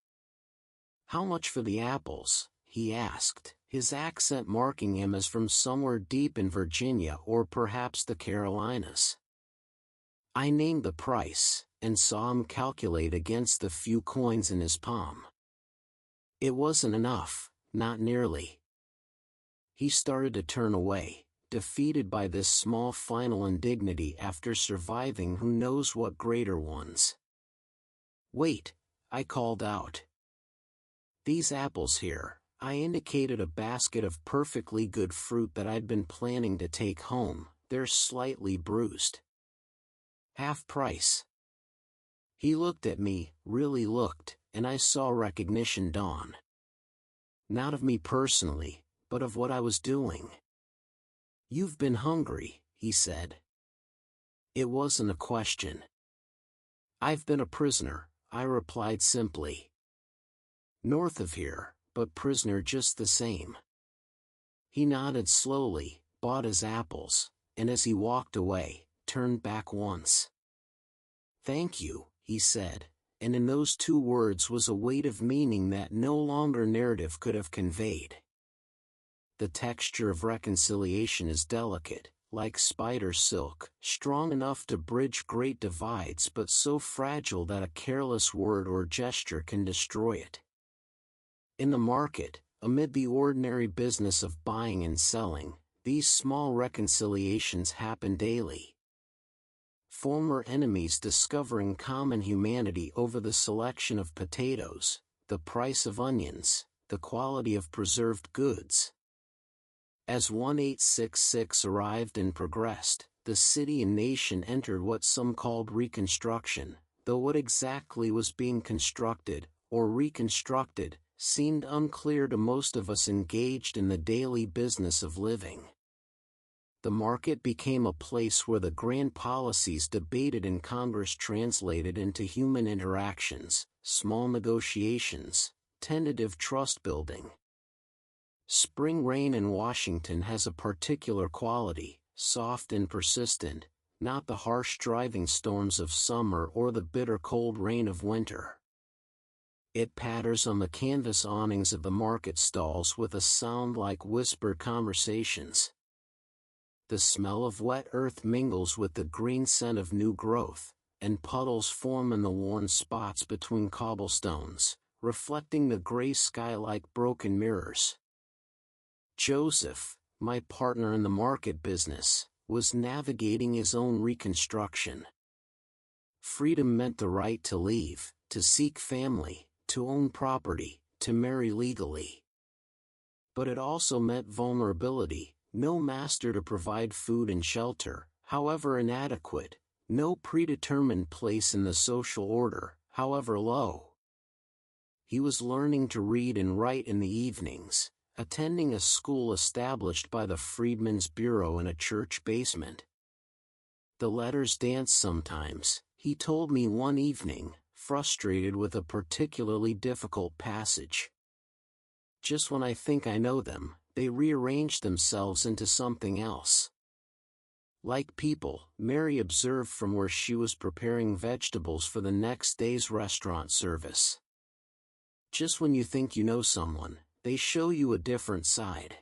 "How much for the apples?" he asked, his accent marking him as from somewhere deep in Virginia or perhaps the Carolinas. I named the price, and saw him calculate against the few coins in his palm. It wasn't enough, not nearly. He started to turn away, defeated by this small final indignity after surviving who knows what greater ones. "Wait," I called out. "These apples here," I indicated a basket of perfectly good fruit that I'd been planning to take home, "they're slightly bruised. Half price." He looked at me, really looked, and I saw recognition dawn. Not of me personally, but of what I was doing. "You've been hungry," he said. It wasn't a question. "I've been a prisoner," I replied simply. "North of here, but prisoner just the same." He nodded slowly, bought his apples, and as he walked away, turned back once. "Thank you," he said, and in those two words was a weight of meaning that no longer narrative could have conveyed. The texture of reconciliation is delicate, like spider silk, strong enough to bridge great divides but so fragile that a careless word or gesture can destroy it. In the market, amid the ordinary business of buying and selling, these small reconciliations happen daily. Former enemies discovering common humanity over the selection of potatoes, the price of onions, the quality of preserved goods. As 1866 arrived and progressed, the city and nation entered what some called Reconstruction, though what exactly was being constructed, or reconstructed, seemed unclear to most of us engaged in the daily business of living. The market became a place where the grand policies debated in Congress translated into human interactions, small negotiations, tentative trust building. Spring rain in Washington has a particular quality, soft and persistent, not the harsh driving storms of summer or the bitter cold rain of winter. It patters on the canvas awnings of the market stalls with a sound like whispered conversations. The smell of wet earth mingles with the green scent of new growth, and puddles form in the worn spots between cobblestones, reflecting the gray sky like broken mirrors. Joseph, my partner in the market business, was navigating his own reconstruction. Freedom meant the right to leave, to seek family, to own property, to marry legally. But it also meant vulnerability, no master to provide food and shelter, however inadequate, no predetermined place in the social order, however low. He was learning to read and write in the evenings, attending a school established by the Freedmen's Bureau in a church basement. The letters danced sometimes, he told me one evening, frustrated with a particularly difficult passage. Just when I think I know them, they rearrange themselves into something else. Like people, Mary observed from where she was preparing vegetables for the next day's restaurant service. Just when you think you know someone, they show you a different side.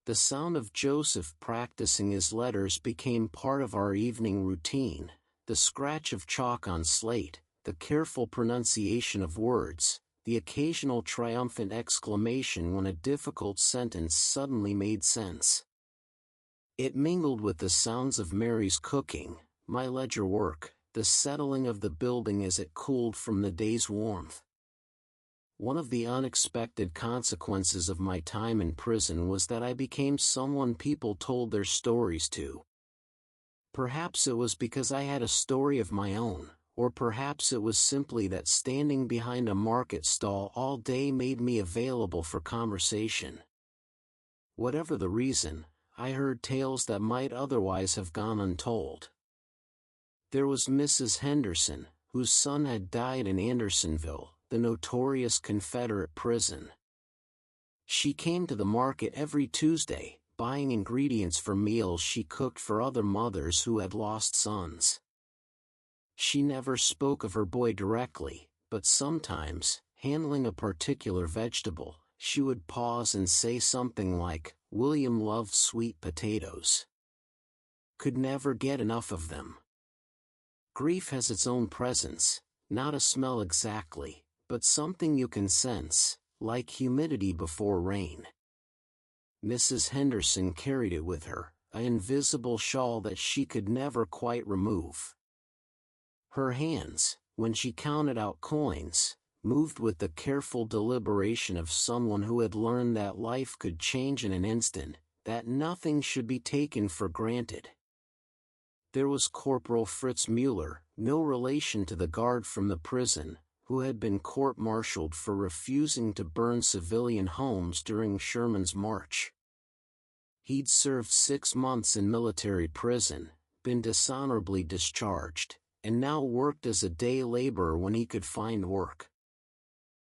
The sound of Joseph practicing his letters became part of our evening routine, the scratch of chalk on slate, the careful pronunciation of words, the occasional triumphant exclamation when a difficult sentence suddenly made sense. It mingled with the sounds of Mary's cooking, my ledger work, the settling of the building as it cooled from the day's warmth. One of the unexpected consequences of my time in prison was that I became someone people told their stories to. Perhaps it was because I had a story of my own, or perhaps it was simply that standing behind a market stall all day made me available for conversation. Whatever the reason, I heard tales that might otherwise have gone untold. There was Mrs. Henderson, whose son had died in Andersonville, the notorious Confederate prison. She came to the market every Tuesday, buying ingredients for meals she cooked for other mothers who had lost sons. She never spoke of her boy directly, but sometimes, handling a particular vegetable, she would pause and say something like, "William loved sweet potatoes. Could never get enough of them." Grief has its own presence, not a smell exactly, but something you can sense, like humidity before rain. Mrs. Henderson carried it with her, an invisible shawl that she could never quite remove. Her hands, when she counted out coins, moved with the careful deliberation of someone who had learned that life could change in an instant, that nothing should be taken for granted. There was Corporal Fritz Mueller, no relation to the guard from the prison, who had been court-martialed for refusing to burn civilian homes during Sherman's march. He'd served 6 months in military prison, been dishonorably discharged, and now worked as a day laborer when he could find work.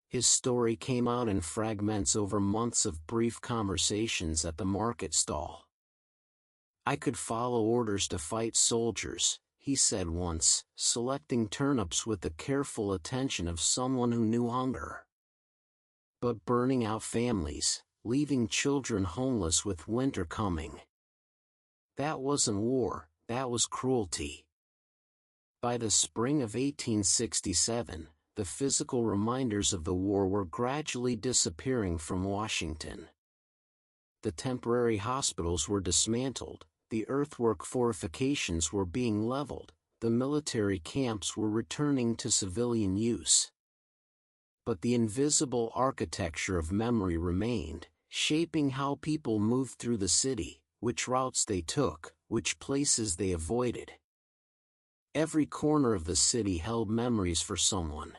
His story came out in fragments over months of brief conversations at the market stall. "I could follow orders to fight soldiers," he said once, selecting turnips with the careful attention of someone who knew hunger. "But burning out families, leaving children homeless with winter coming. That wasn't war, that was cruelty." By the spring of 1867, the physical reminders of the war were gradually disappearing from Washington. The temporary hospitals were dismantled, the earthwork fortifications were being leveled, the military camps were returning to civilian use. But the invisible architecture of memory remained, shaping how people moved through the city, which routes they took, which places they avoided. Every corner of the city held memories for someone.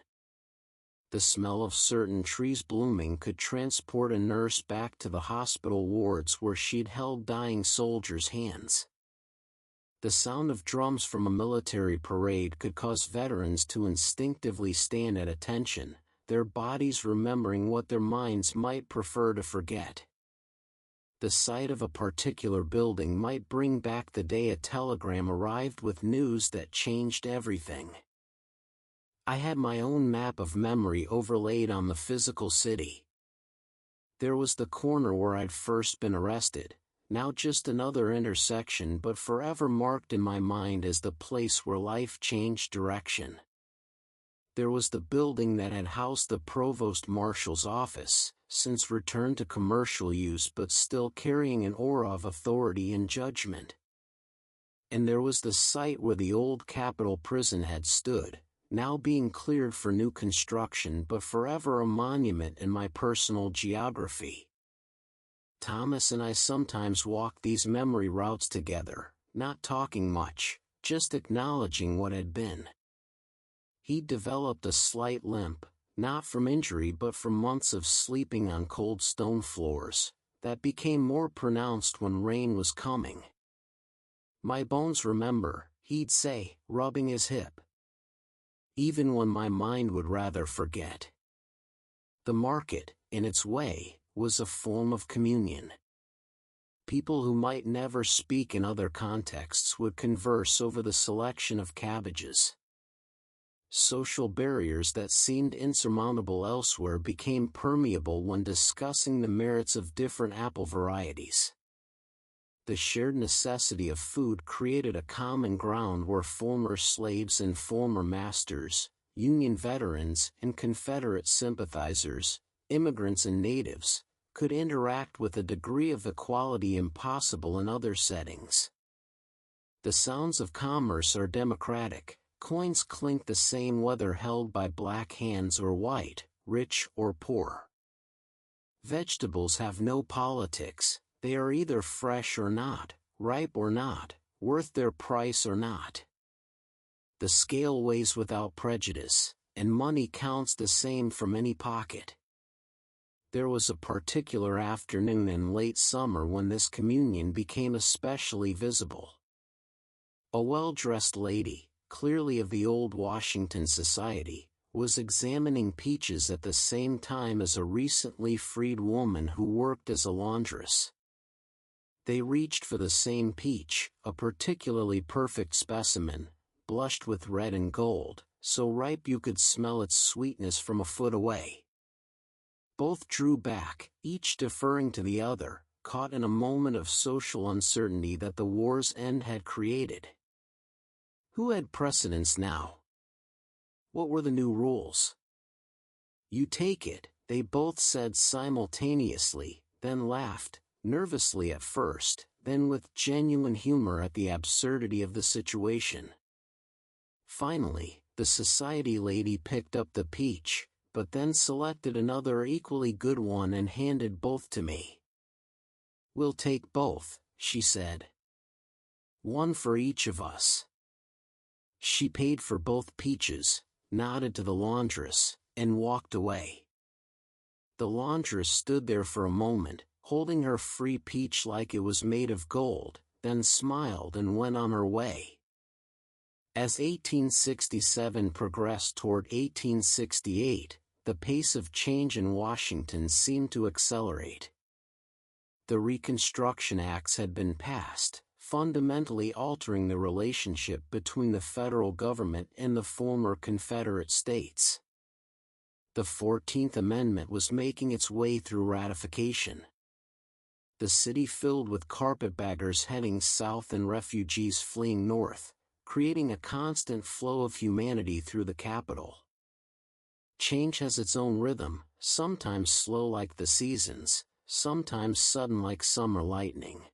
The smell of certain trees blooming could transport a nurse back to the hospital wards where she'd held dying soldiers' hands. The sound of drums from a military parade could cause veterans to instinctively stand at attention, their bodies remembering what their minds might prefer to forget. The sight of a particular building might bring back the day a telegram arrived with news that changed everything. I had my own map of memory overlaid on the physical city. There was the corner where I'd first been arrested, now just another intersection but forever marked in my mind as the place where life changed direction. There was the building that had housed the provost marshal's office, since returned to commercial use but still carrying an aura of authority and judgment. And there was the site where the old Capitol prison had stood, now being cleared for new construction but forever a monument in my personal geography. Thomas and I sometimes walked these memory routes together, not talking much, just acknowledging what had been. He'd developed a slight limp, not from injury but from months of sleeping on cold stone floors, that became more pronounced when rain was coming. "My bones remember," he'd say, rubbing his hip. Even when my mind would rather forget. The market, in its way, was a form of communion. People who might never speak in other contexts would converse over the selection of cabbages. Social barriers that seemed insurmountable elsewhere became permeable when discussing the merits of different apple varieties. The shared necessity of food created a common ground where former slaves and former masters, Union veterans and Confederate sympathizers, immigrants and natives, could interact with a degree of equality impossible in other settings. The sounds of commerce are democratic. Coins clink the same whether held by black hands or white, rich or poor. Vegetables have no politics, they are either fresh or not, ripe or not, worth their price or not. The scale weighs without prejudice, and money counts the same from any pocket. There was a particular afternoon in late summer when this communion became especially visible. A well-dressed lady, clearly of the old Washington society, was examining peaches at the same time as a recently freed woman who worked as a laundress. They reached for the same peach, a particularly perfect specimen, blushed with red and gold, so ripe you could smell its sweetness from a foot away. Both drew back, each deferring to the other, caught in a moment of social uncertainty that the war's end had created. Who had precedence now? What were the new rules? "You take it," they both said simultaneously, then laughed, nervously at first, then with genuine humor at the absurdity of the situation. Finally, the society lady picked up the peach, but then selected another equally good one and handed both to me. "We'll take both," she said. "One for each of us." She paid for both peaches, nodded to the laundress, and walked away. The laundress stood there for a moment, holding her free peach like it was made of gold, then smiled and went on her way. As 1867 progressed toward 1868, the pace of change in Washington seemed to accelerate. The Reconstruction Acts had been passed, fundamentally altering the relationship between the federal government and the former Confederate states. The 14th Amendment was making its way through ratification. The city filled with carpetbaggers heading south and refugees fleeing north, creating a constant flow of humanity through the capital. Change has its own rhythm, sometimes slow like the seasons, sometimes sudden like summer lightning.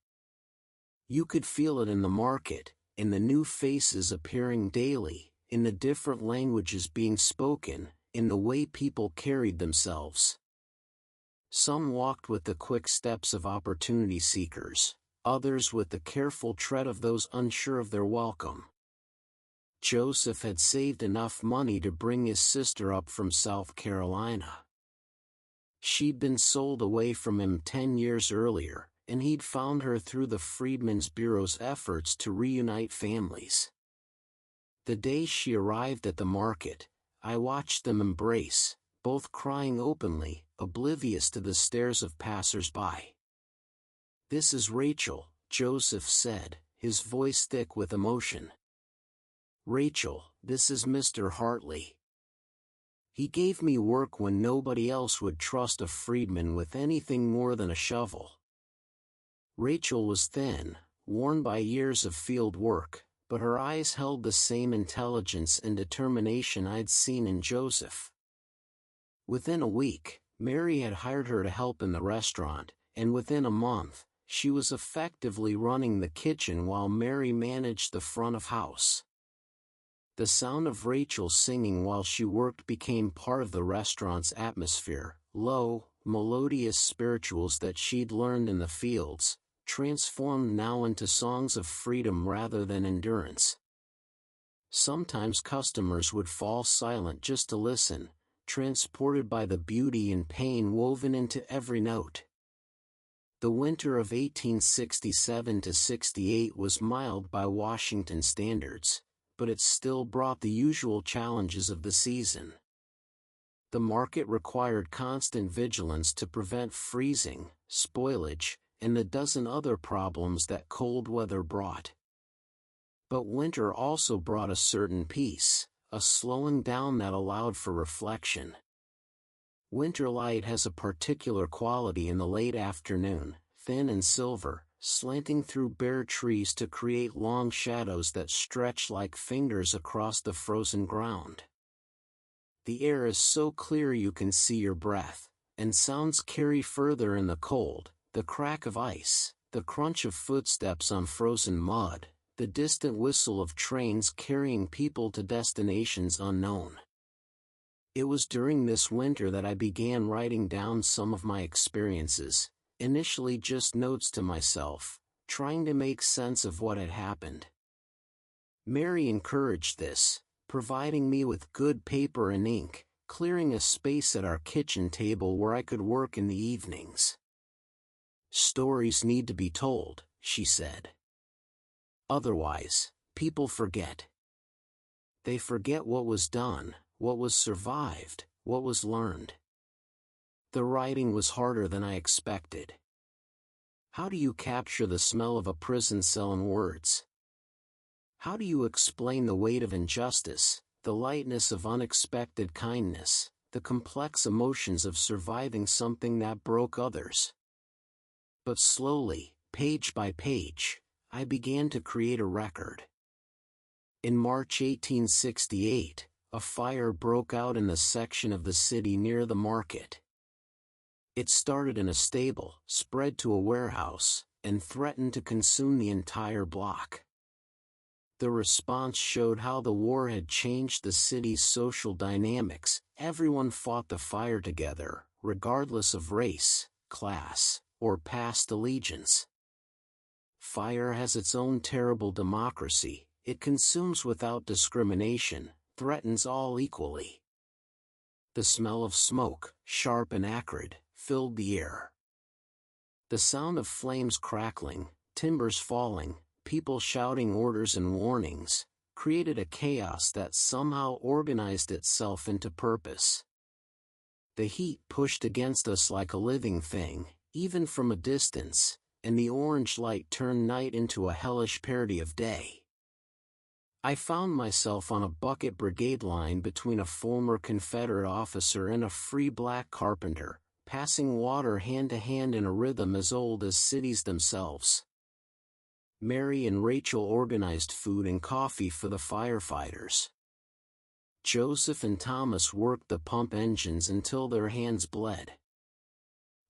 You could feel it in the market, in the new faces appearing daily, in the different languages being spoken, in the way people carried themselves. Some walked with the quick steps of opportunity seekers, others with the careful tread of those unsure of their welcome. Joseph had saved enough money to bring his sister up from South Carolina. She'd been sold away from him 10 years earlier, and he'd found her through the Freedmen's Bureau's efforts to reunite families. The day she arrived at the market, I watched them embrace, both crying openly, oblivious to the stares of passers-by. "This is Rachel," Joseph said, his voice thick with emotion. "Rachel, this is Mr. Hartley. He gave me work when nobody else would trust a freedman with anything more than a shovel." Rachel was thin, worn by years of field work, but her eyes held the same intelligence and determination I'd seen in Joseph. Within a week, Mary had hired her to help in the restaurant, and within a month, she was effectively running the kitchen while Mary managed the front of house. The sound of Rachel singing while she worked became part of the restaurant's atmosphere, low, melodious spirituals that she'd learned in the fields, transformed now into songs of freedom rather than endurance. Sometimes customers would fall silent just to listen, transported by the beauty and pain woven into every note. The winter of 1867–68 was mild by Washington standards, but it still brought the usual challenges of the season. The market required constant vigilance to prevent freezing, spoilage, and the dozen other problems that cold weather brought. But winter also brought a certain peace, a slowing down that allowed for reflection. Winter light has a particular quality in the late afternoon, thin and silver, slanting through bare trees to create long shadows that stretch like fingers across the frozen ground. The air is so clear you can see your breath, and sounds carry further in the cold, the crack of ice, the crunch of footsteps on frozen mud, the distant whistle of trains carrying people to destinations unknown. It was during this winter that I began writing down some of my experiences, initially just notes to myself, trying to make sense of what had happened. Mary encouraged this, providing me with good paper and ink, clearing a space at our kitchen table where I could work in the evenings. "Stories need to be told," she said. "Otherwise, people forget. They forget what was done, what was survived, what was learned." The writing was harder than I expected. How do you capture the smell of a prison cell in words? How do you explain the weight of injustice, the lightness of unexpected kindness, the complex emotions of surviving something that broke others? But slowly, page by page, I began to create a record. In March 1868, a fire broke out in the section of the city near the market. It started in a stable, spread to a warehouse, and threatened to consume the entire block. The response showed how the war had changed the city's social dynamics. Everyone fought the fire together, regardless of race, class, or past allegiance. Fire has its own terrible democracy. It consumes without discrimination, threatens all equally. The smell of smoke, sharp and acrid, filled the air. The sound of flames crackling, timbers falling, people shouting orders and warnings, created a chaos that somehow organized itself into purpose. The heat pushed against us like a living thing, even from a distance, and the orange light turned night into a hellish parody of day. I found myself on a bucket brigade line between a former Confederate officer and a free black carpenter, passing water hand to hand in a rhythm as old as cities themselves. Mary and Rachel organized food and coffee for the firefighters. Joseph and Thomas worked the pump engines until their hands bled.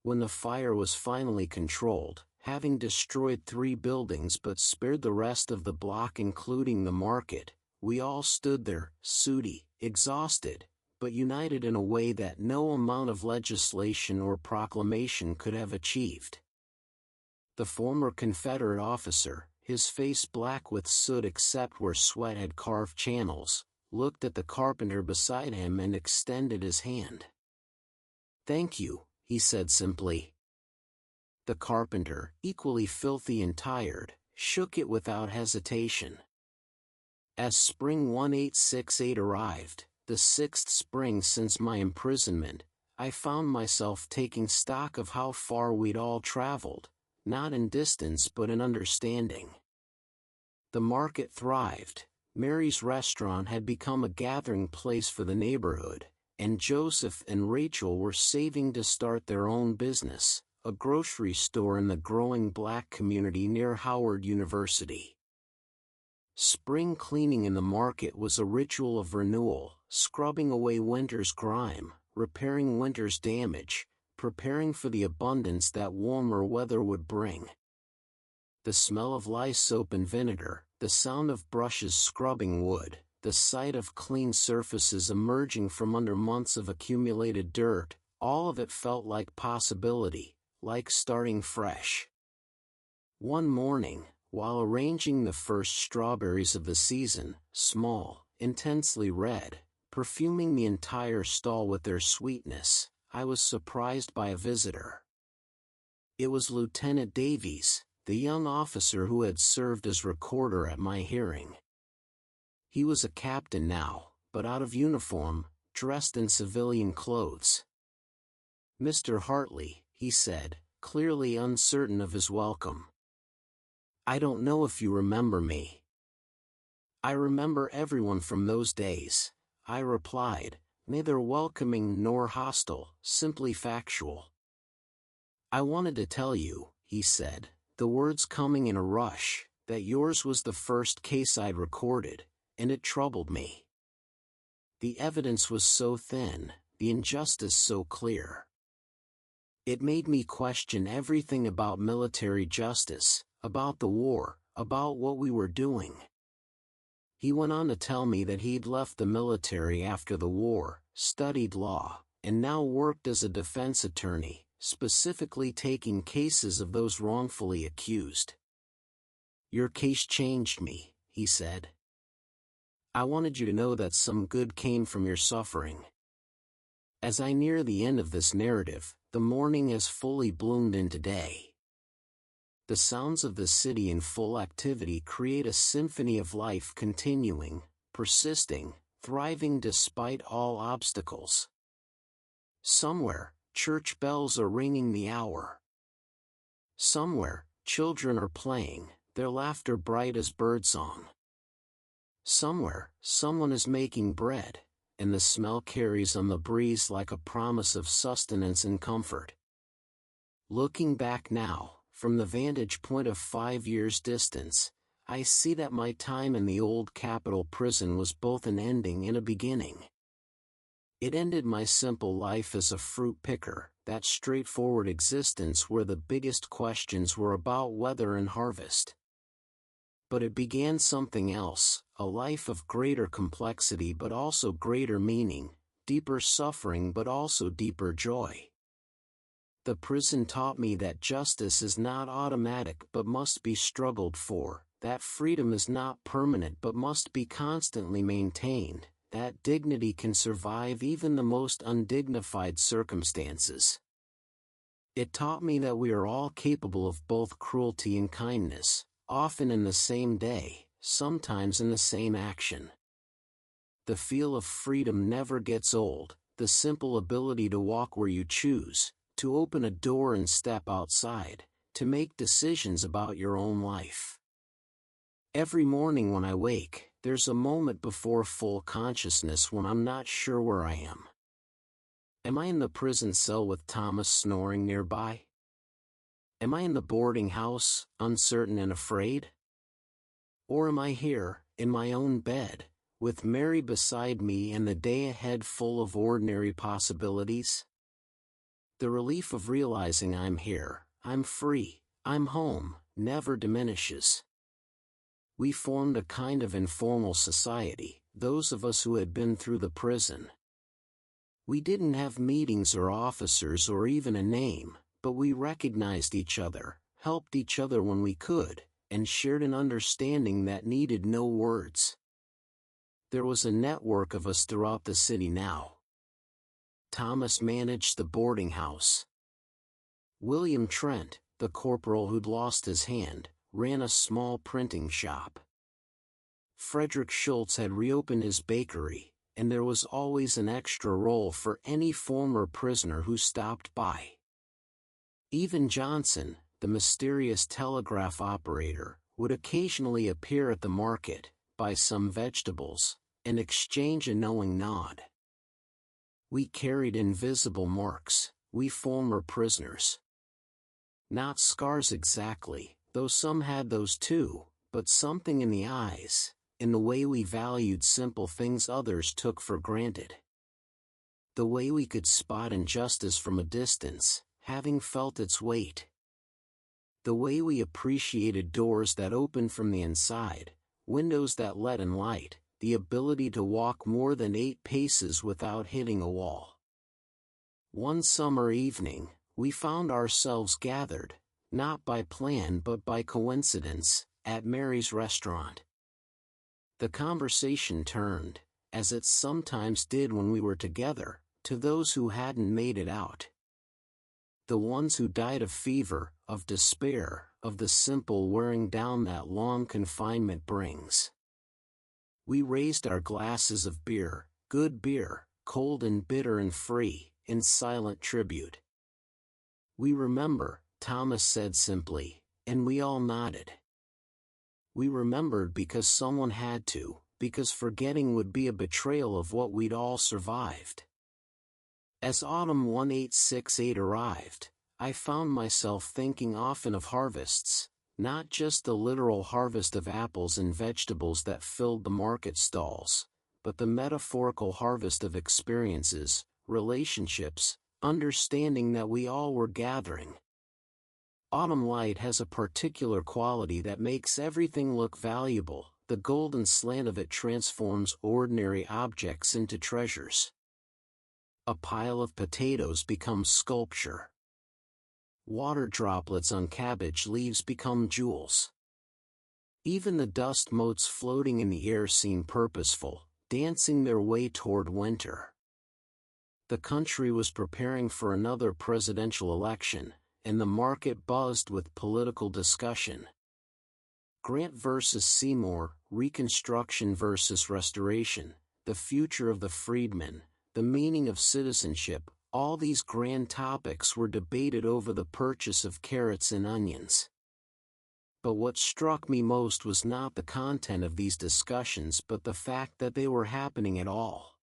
When the fire was finally controlled, having destroyed 3 buildings but spared the rest of the block including the market, we all stood there, sooty, exhausted, but united in a way that no amount of legislation or proclamation could have achieved. The former Confederate officer, his face black with soot except where sweat had carved channels, looked at the carpenter beside him and extended his hand. "Thank you," he said simply. The carpenter, equally filthy and tired, shook it without hesitation. As spring 1868 arrived, the 6th spring since my imprisonment, I found myself taking stock of how far we'd all traveled, not in distance but in understanding. The market thrived. Mary's restaurant had become a gathering place for the neighborhood, and Joseph and Rachel were saving to start their own business, a grocery store in the growing Black community near Howard University. Spring cleaning in the market was a ritual of renewal, scrubbing away winter's grime, repairing winter's damage, preparing for the abundance that warmer weather would bring. The smell of lye soap and vinegar, the sound of brushes scrubbing wood, the sight of clean surfaces emerging from under months of accumulated dirt, all of it felt like possibility, like starting fresh. One morning, while arranging the first strawberries of the season, small, intensely red, perfuming the entire stall with their sweetness, I was surprised by a visitor. It was Lieutenant Davies, the young officer who had served as recorder at my hearing. He was a captain now, but out of uniform, dressed in civilian clothes. "Mr. Hartley," he said, clearly uncertain of his welcome. "I don't know if you remember me." "I remember everyone from those days," I replied, neither welcoming nor hostile, simply factual. "I wanted to tell you," he said, the words coming in a rush, "that yours was the first case I'd recorded, and it troubled me. The evidence was so thin, the injustice so clear. It made me question everything about military justice, about the war, about what we were doing." He went on to tell me that he'd left the military after the war, studied law, and now worked as a defense attorney, specifically taking cases of those wrongfully accused. "Your case changed me," he said. "I wanted you to know that some good came from your suffering." As I near the end of this narrative, the morning has fully bloomed into day. The sounds of the city in full activity create a symphony of life continuing, persisting, thriving despite all obstacles. Somewhere, church bells are ringing the hour. Somewhere, children are playing, their laughter bright as birdsong. Somewhere, someone is making bread, and the smell carries on the breeze like a promise of sustenance and comfort. Looking back now, from the vantage point of 5 years' distance, I see that my time in the old Capitol prison was both an ending and a beginning. It ended my simple life as a fruit picker, that straightforward existence where the biggest questions were about weather and harvest. But it began something else, a life of greater complexity but also greater meaning, deeper suffering but also deeper joy. The prison taught me that justice is not automatic but must be struggled for, that freedom is not permanent but must be constantly maintained, that dignity can survive even the most undignified circumstances. It taught me that we are all capable of both cruelty and kindness, often in the same day, sometimes in the same action. The feel of freedom never gets old, the simple ability to walk where you choose, to open a door and step outside, to make decisions about your own life. Every morning when I wake, there's a moment before full consciousness when I'm not sure where I am. Am I in the prison cell with Thomas snoring nearby? Am I in the boarding house, uncertain and afraid? Or am I here, in my own bed, with Mary beside me and the day ahead full of ordinary possibilities? The relief of realizing I'm here, I'm free, I'm home, never diminishes. We formed a kind of informal society, those of us who had been through the prison. We didn't have meetings or officers or even a name, but we recognized each other, helped each other when we could, and shared an understanding that needed no words. There was a network of us throughout the city now. Thomas managed the boarding house. William Trent, the corporal who'd lost his hand, ran a small printing shop. Frederick Schultz had reopened his bakery, and there was always an extra roll for any former prisoner who stopped by. Even Johnson, the mysterious telegraph operator, would occasionally appear at the market, buy some vegetables, and exchange a knowing nod. We carried invisible marks, we former prisoners. Not scars exactly, though some had those too, but something in the eyes, in the way we valued simple things others took for granted. The way we could spot injustice from a distance, having felt its weight. The way we appreciated doors that opened from the inside, windows that let in light, the ability to walk more than 8 paces without hitting a wall. One summer evening, we found ourselves gathered, not by plan but by coincidence, at Mary's restaurant. The conversation turned, as it sometimes did when we were together, to those who hadn't made it out. The ones who died of fever, of despair, of the simple wearing down that long confinement brings. We raised our glasses of beer, good beer, cold and bitter and free, in silent tribute. "We remember," Thomas said simply, and we all nodded. We remembered because someone had to, because forgetting would be a betrayal of what we'd all survived. As autumn 1868 arrived, I found myself thinking often of harvests, not just the literal harvest of apples and vegetables that filled the market stalls, but the metaphorical harvest of experiences, relationships, understanding that we all were gathering. Autumn light has a particular quality that makes everything look valuable. The golden slant of it transforms ordinary objects into treasures. A pile of potatoes becomes sculpture. Water droplets on cabbage leaves become jewels. Even the dust motes floating in the air seem purposeful, dancing their way toward winter. The country was preparing for another presidential election, and the market buzzed with political discussion. Grant versus Seymour, Reconstruction versus Restoration, the future of the freedmen, the meaning of citizenship, all these grand topics were debated over the purchase of carrots and onions. But what struck me most was not the content of these discussions but the fact that they were happening at all.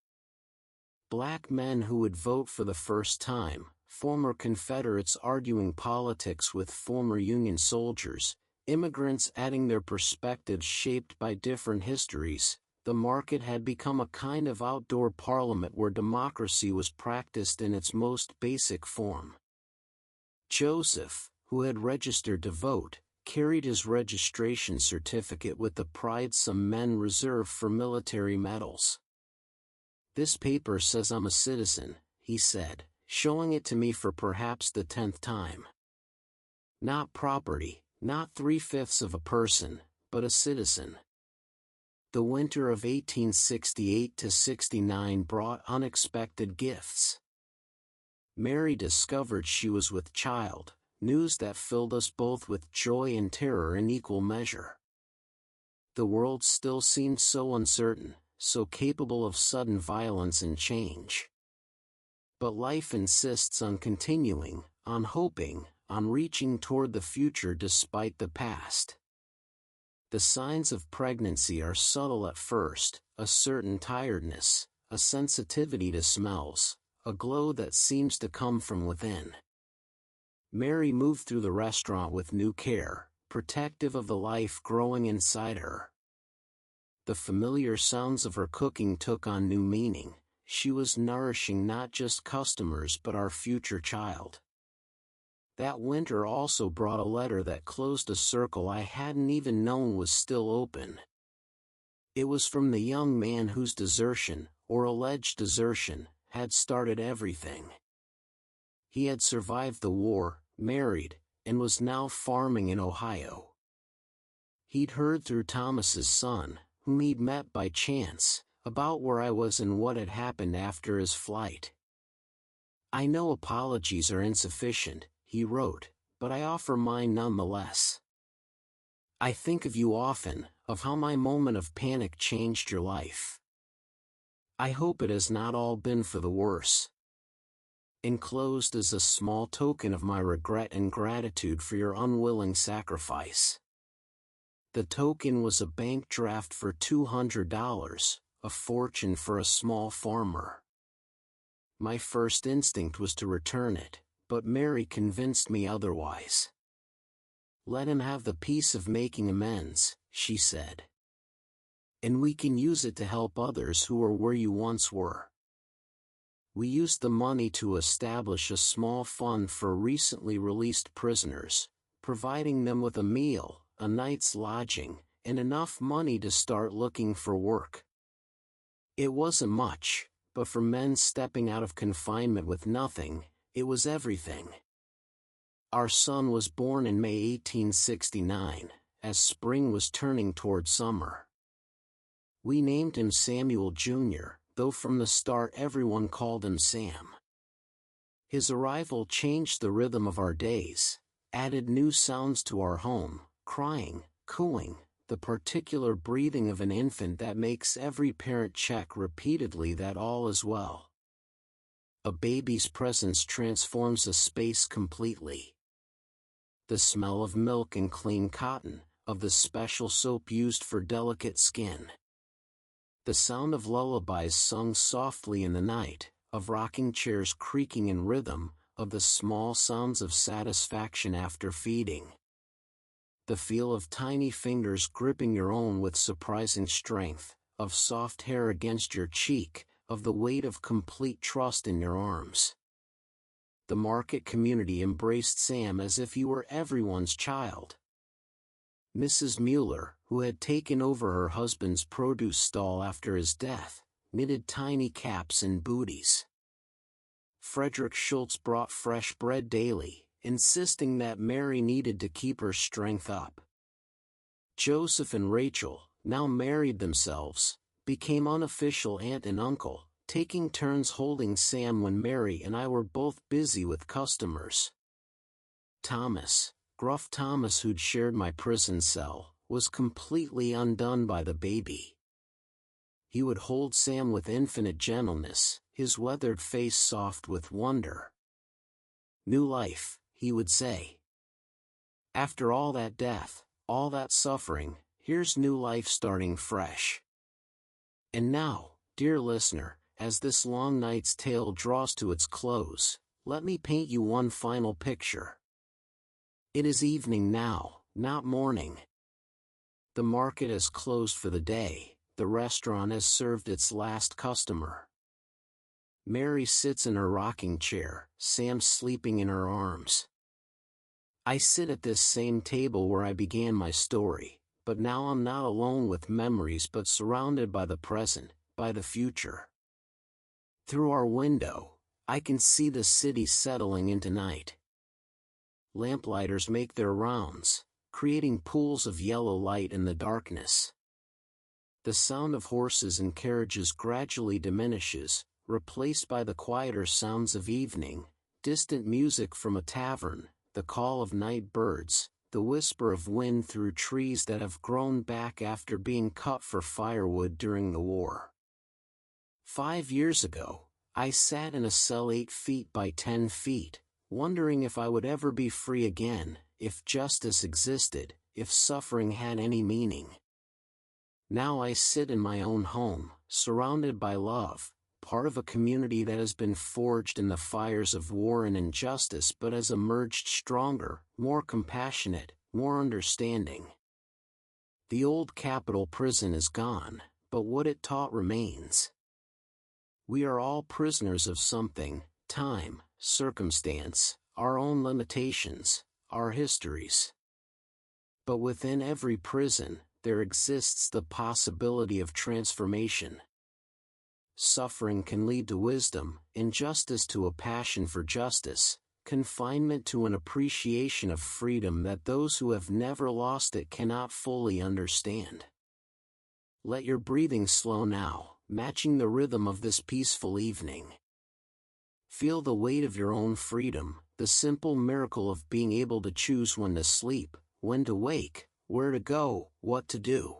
Black men who would vote for the first time, former Confederates arguing politics with former Union soldiers, immigrants adding their perspectives shaped by different histories. The market had become a kind of outdoor parliament where democracy was practiced in its most basic form. Joseph, who had registered to vote, carried his registration certificate with the pride some men reserve for military medals. "This paper says I'm a citizen," he said, showing it to me for perhaps the 10th time. Not property, not 3/5 of a person, but a citizen. The winter of 1868–69 brought unexpected gifts. Mary discovered she was with child, news that filled us both with joy and terror in equal measure. The world still seemed so uncertain, so capable of sudden violence and change. But life insists on continuing, on hoping, on reaching toward the future despite the past. The signs of pregnancy are subtle at first, a certain tiredness, a sensitivity to smells, a glow that seems to come from within. Mary moved through the restaurant with new care, protective of the life growing inside her. The familiar sounds of her cooking took on new meaning. She was nourishing not just customers but our future child. That winter also brought a letter that closed a circle I hadn't even known was still open. It was from the young man whose desertion, or alleged desertion, had started everything. He had survived the war, married, and was now farming in Ohio. He'd heard through Thomas's son, whom he'd met by chance, about where I was and what had happened after his flight. "I know apologies are insufficient," he wrote, "but I offer mine nonetheless. I think of you often, of how my moment of panic changed your life. I hope it has not all been for the worse. Enclosed is a small token of my regret and gratitude for your unwilling sacrifice. The token was a bank draft for $200, a fortune for a small farmer. My first instinct was to return it, but Mary convinced me otherwise. Let him have the peace of making amends, she said. And we can use it to help others who are where you once were. We used the money to establish a small fund for recently released prisoners, providing them with a meal, a night's lodging, and enough money to start looking for work. It wasn't much, but for men stepping out of confinement with nothing, it was everything. Our son was born in May 1869, as spring was turning toward summer. We named him Samuel Jr., though from the start everyone called him Sam. His arrival changed the rhythm of our days, added new sounds to our home, crying, cooing, the particular breathing of an infant that makes every parent check repeatedly that all is well. A baby's presence transforms a space completely. The smell of milk and clean cotton, of the special soap used for delicate skin. The sound of lullabies sung softly in the night, of rocking chairs creaking in rhythm, of the small sounds of satisfaction after feeding. The feel of tiny fingers gripping your own with surprising strength, of soft hair against your cheek, of the weight of complete trust in your arms. The market community embraced Sam as if he were everyone's child. Mrs. Mueller, who had taken over her husband's produce stall after his death, knitted tiny caps and booties. Frederick Schultz brought fresh bread daily, insisting that Mary needed to keep her strength up. Joseph and Rachel, now married themselves, became unofficial aunt and uncle, taking turns holding Sam when Mary and I were both busy with customers. Thomas, gruff Thomas, who'd shared my prison cell, was completely undone by the baby. He would hold Sam with infinite gentleness, his weathered face soft with wonder. "New life," he would say. "After all that death, all that suffering, here's new life starting fresh." And now, dear listener, as this long night's tale draws to its close, let me paint you one final picture. It is evening now, not morning. The market has closed for the day, the restaurant has served its last customer. Mary sits in her rocking chair, Sam sleeping in her arms. I sit at this same table where I began my story, but now I'm not alone with memories but surrounded by the present, by the future. Through our window, I can see the city settling into night. Lamplighters make their rounds, creating pools of yellow light in the darkness. The sound of horses and carriages gradually diminishes, replaced by the quieter sounds of evening, distant music from a tavern, the call of night birds, the whisper of wind through trees that have grown back after being cut for firewood during the war. 5 years ago, I sat in a cell 8 feet by 10 feet, wondering if I would ever be free again, if justice existed, if suffering had any meaning. Now I sit in my own home, surrounded by love, part of a community that has been forged in the fires of war and injustice but has emerged stronger, more compassionate, more understanding. The old Capitol prison is gone, but what it taught remains. We are all prisoners of something: time, circumstance, our own limitations, our histories. But within every prison, there exists the possibility of transformation. Suffering can lead to wisdom, injustice to a passion for justice, confinement to an appreciation of freedom that those who have never lost it cannot fully understand. Let your breathing slow now, matching the rhythm of this peaceful evening. Feel the weight of your own freedom, the simple miracle of being able to choose when to sleep, when to wake, where to go, what to do.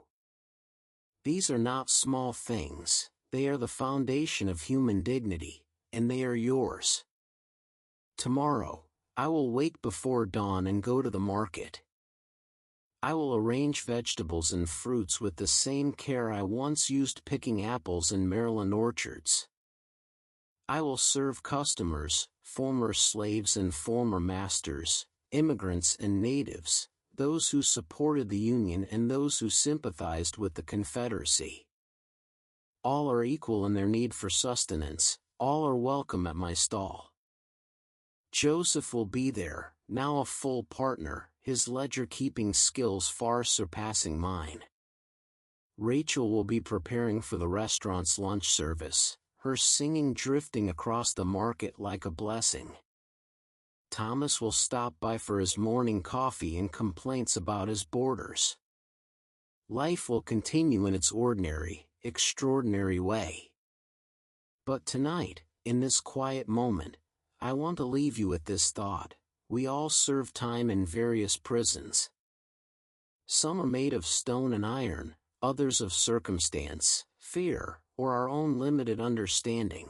These are not small things, they are the foundation of human dignity, and they are yours. Tomorrow, I will wake before dawn and go to the market. I will arrange vegetables and fruits with the same care I once used picking apples in Maryland orchards. I will serve customers, former slaves and former masters, immigrants and natives, those who supported the Union and those who sympathized with the Confederacy. All are equal in their need for sustenance, all are welcome at my stall. Joseph will be there, now a full partner, his ledger-keeping skills far surpassing mine. Rachel will be preparing for the restaurant's lunch service, her singing drifting across the market like a blessing. Thomas will stop by for his morning coffee and complaints about his boarders. Life will continue in its ordinary, extraordinary way. But tonight, in this quiet moment, I want to leave you with this thought. We all serve time in various prisons. Some are made of stone and iron, others of circumstance, fear, or our own limited understanding.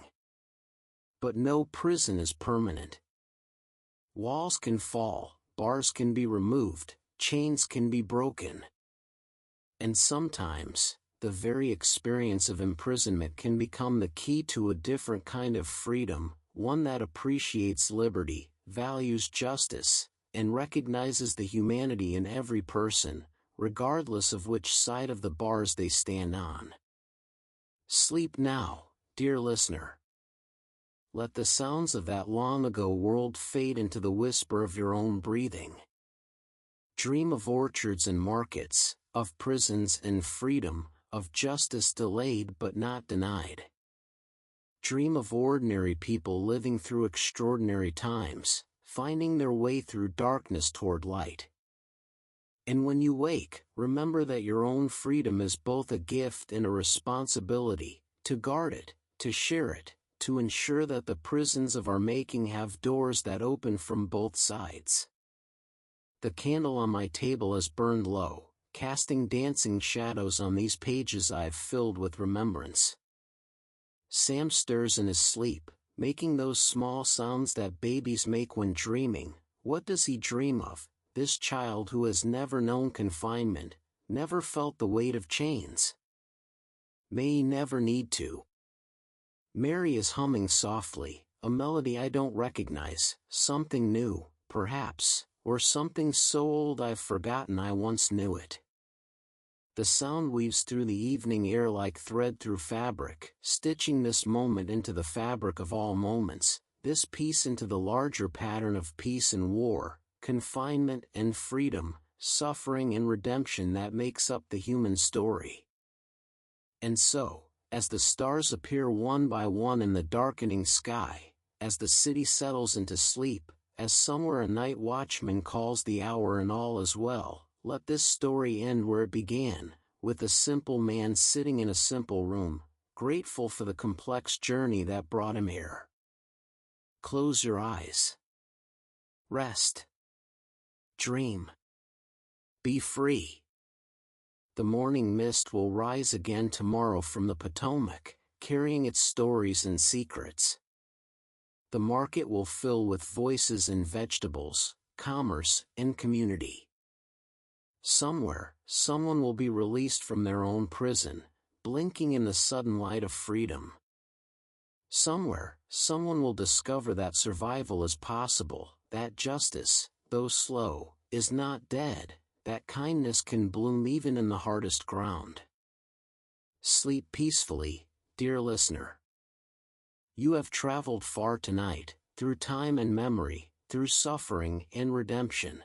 But no prison is permanent. Walls can fall, bars can be removed, chains can be broken. And sometimes, the very experience of imprisonment can become the key to a different kind of freedom, one that appreciates liberty, values justice, and recognizes the humanity in every person, regardless of which side of the bars they stand on. Sleep now, dear listener. Let the sounds of that long-ago world fade into the whisper of your own breathing. Dream of orchards and markets, of prisons and freedom, of justice delayed but not denied. Dream of ordinary people living through extraordinary times, finding their way through darkness toward light. And when you wake, remember that your own freedom is both a gift and a responsibility, to guard it, to share it, to ensure that the prisons of our making have doors that open from both sides. The candle on my table has burned low, casting dancing shadows on these pages I've filled with remembrance. Sam stirs in his sleep, making those small sounds that babies make when dreaming. What does he dream of, this child who has never known confinement, never felt the weight of chains? May he never need to. Mary is humming softly, a melody I don't recognize, something new, perhaps, or something so old I've forgotten I once knew it. The sound weaves through the evening air like thread through fabric, stitching this moment into the fabric of all moments, this piece into the larger pattern of peace and war, confinement and freedom, suffering and redemption that makes up the human story. And so, as the stars appear one by one in the darkening sky, as the city settles into sleep, as somewhere a night watchman calls the hour and all is well, let this story end where it began, with a simple man sitting in a simple room, grateful for the complex journey that brought him here. Close your eyes. Rest. Dream. Be free. The morning mist will rise again tomorrow from the Potomac, carrying its stories and secrets. The market will fill with voices and vegetables, commerce and community. Somewhere, someone will be released from their own prison, blinking in the sudden light of freedom. Somewhere, someone will discover that survival is possible, that justice, though slow, is not dead, that kindness can bloom even in the hardest ground. Sleep peacefully, dear listener. You have traveled far tonight, through time and memory, through suffering and redemption.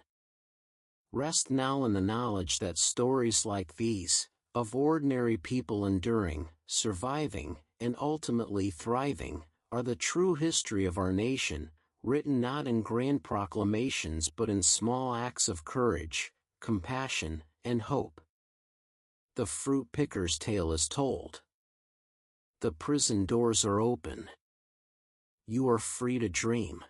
Rest now in the knowledge that stories like these, of ordinary people enduring, surviving, and ultimately thriving, are the true history of our nation, written not in grand proclamations but in small acts of courage, compassion, and hope. The fruit picker's tale is told. The prison doors are open. You are free to dream.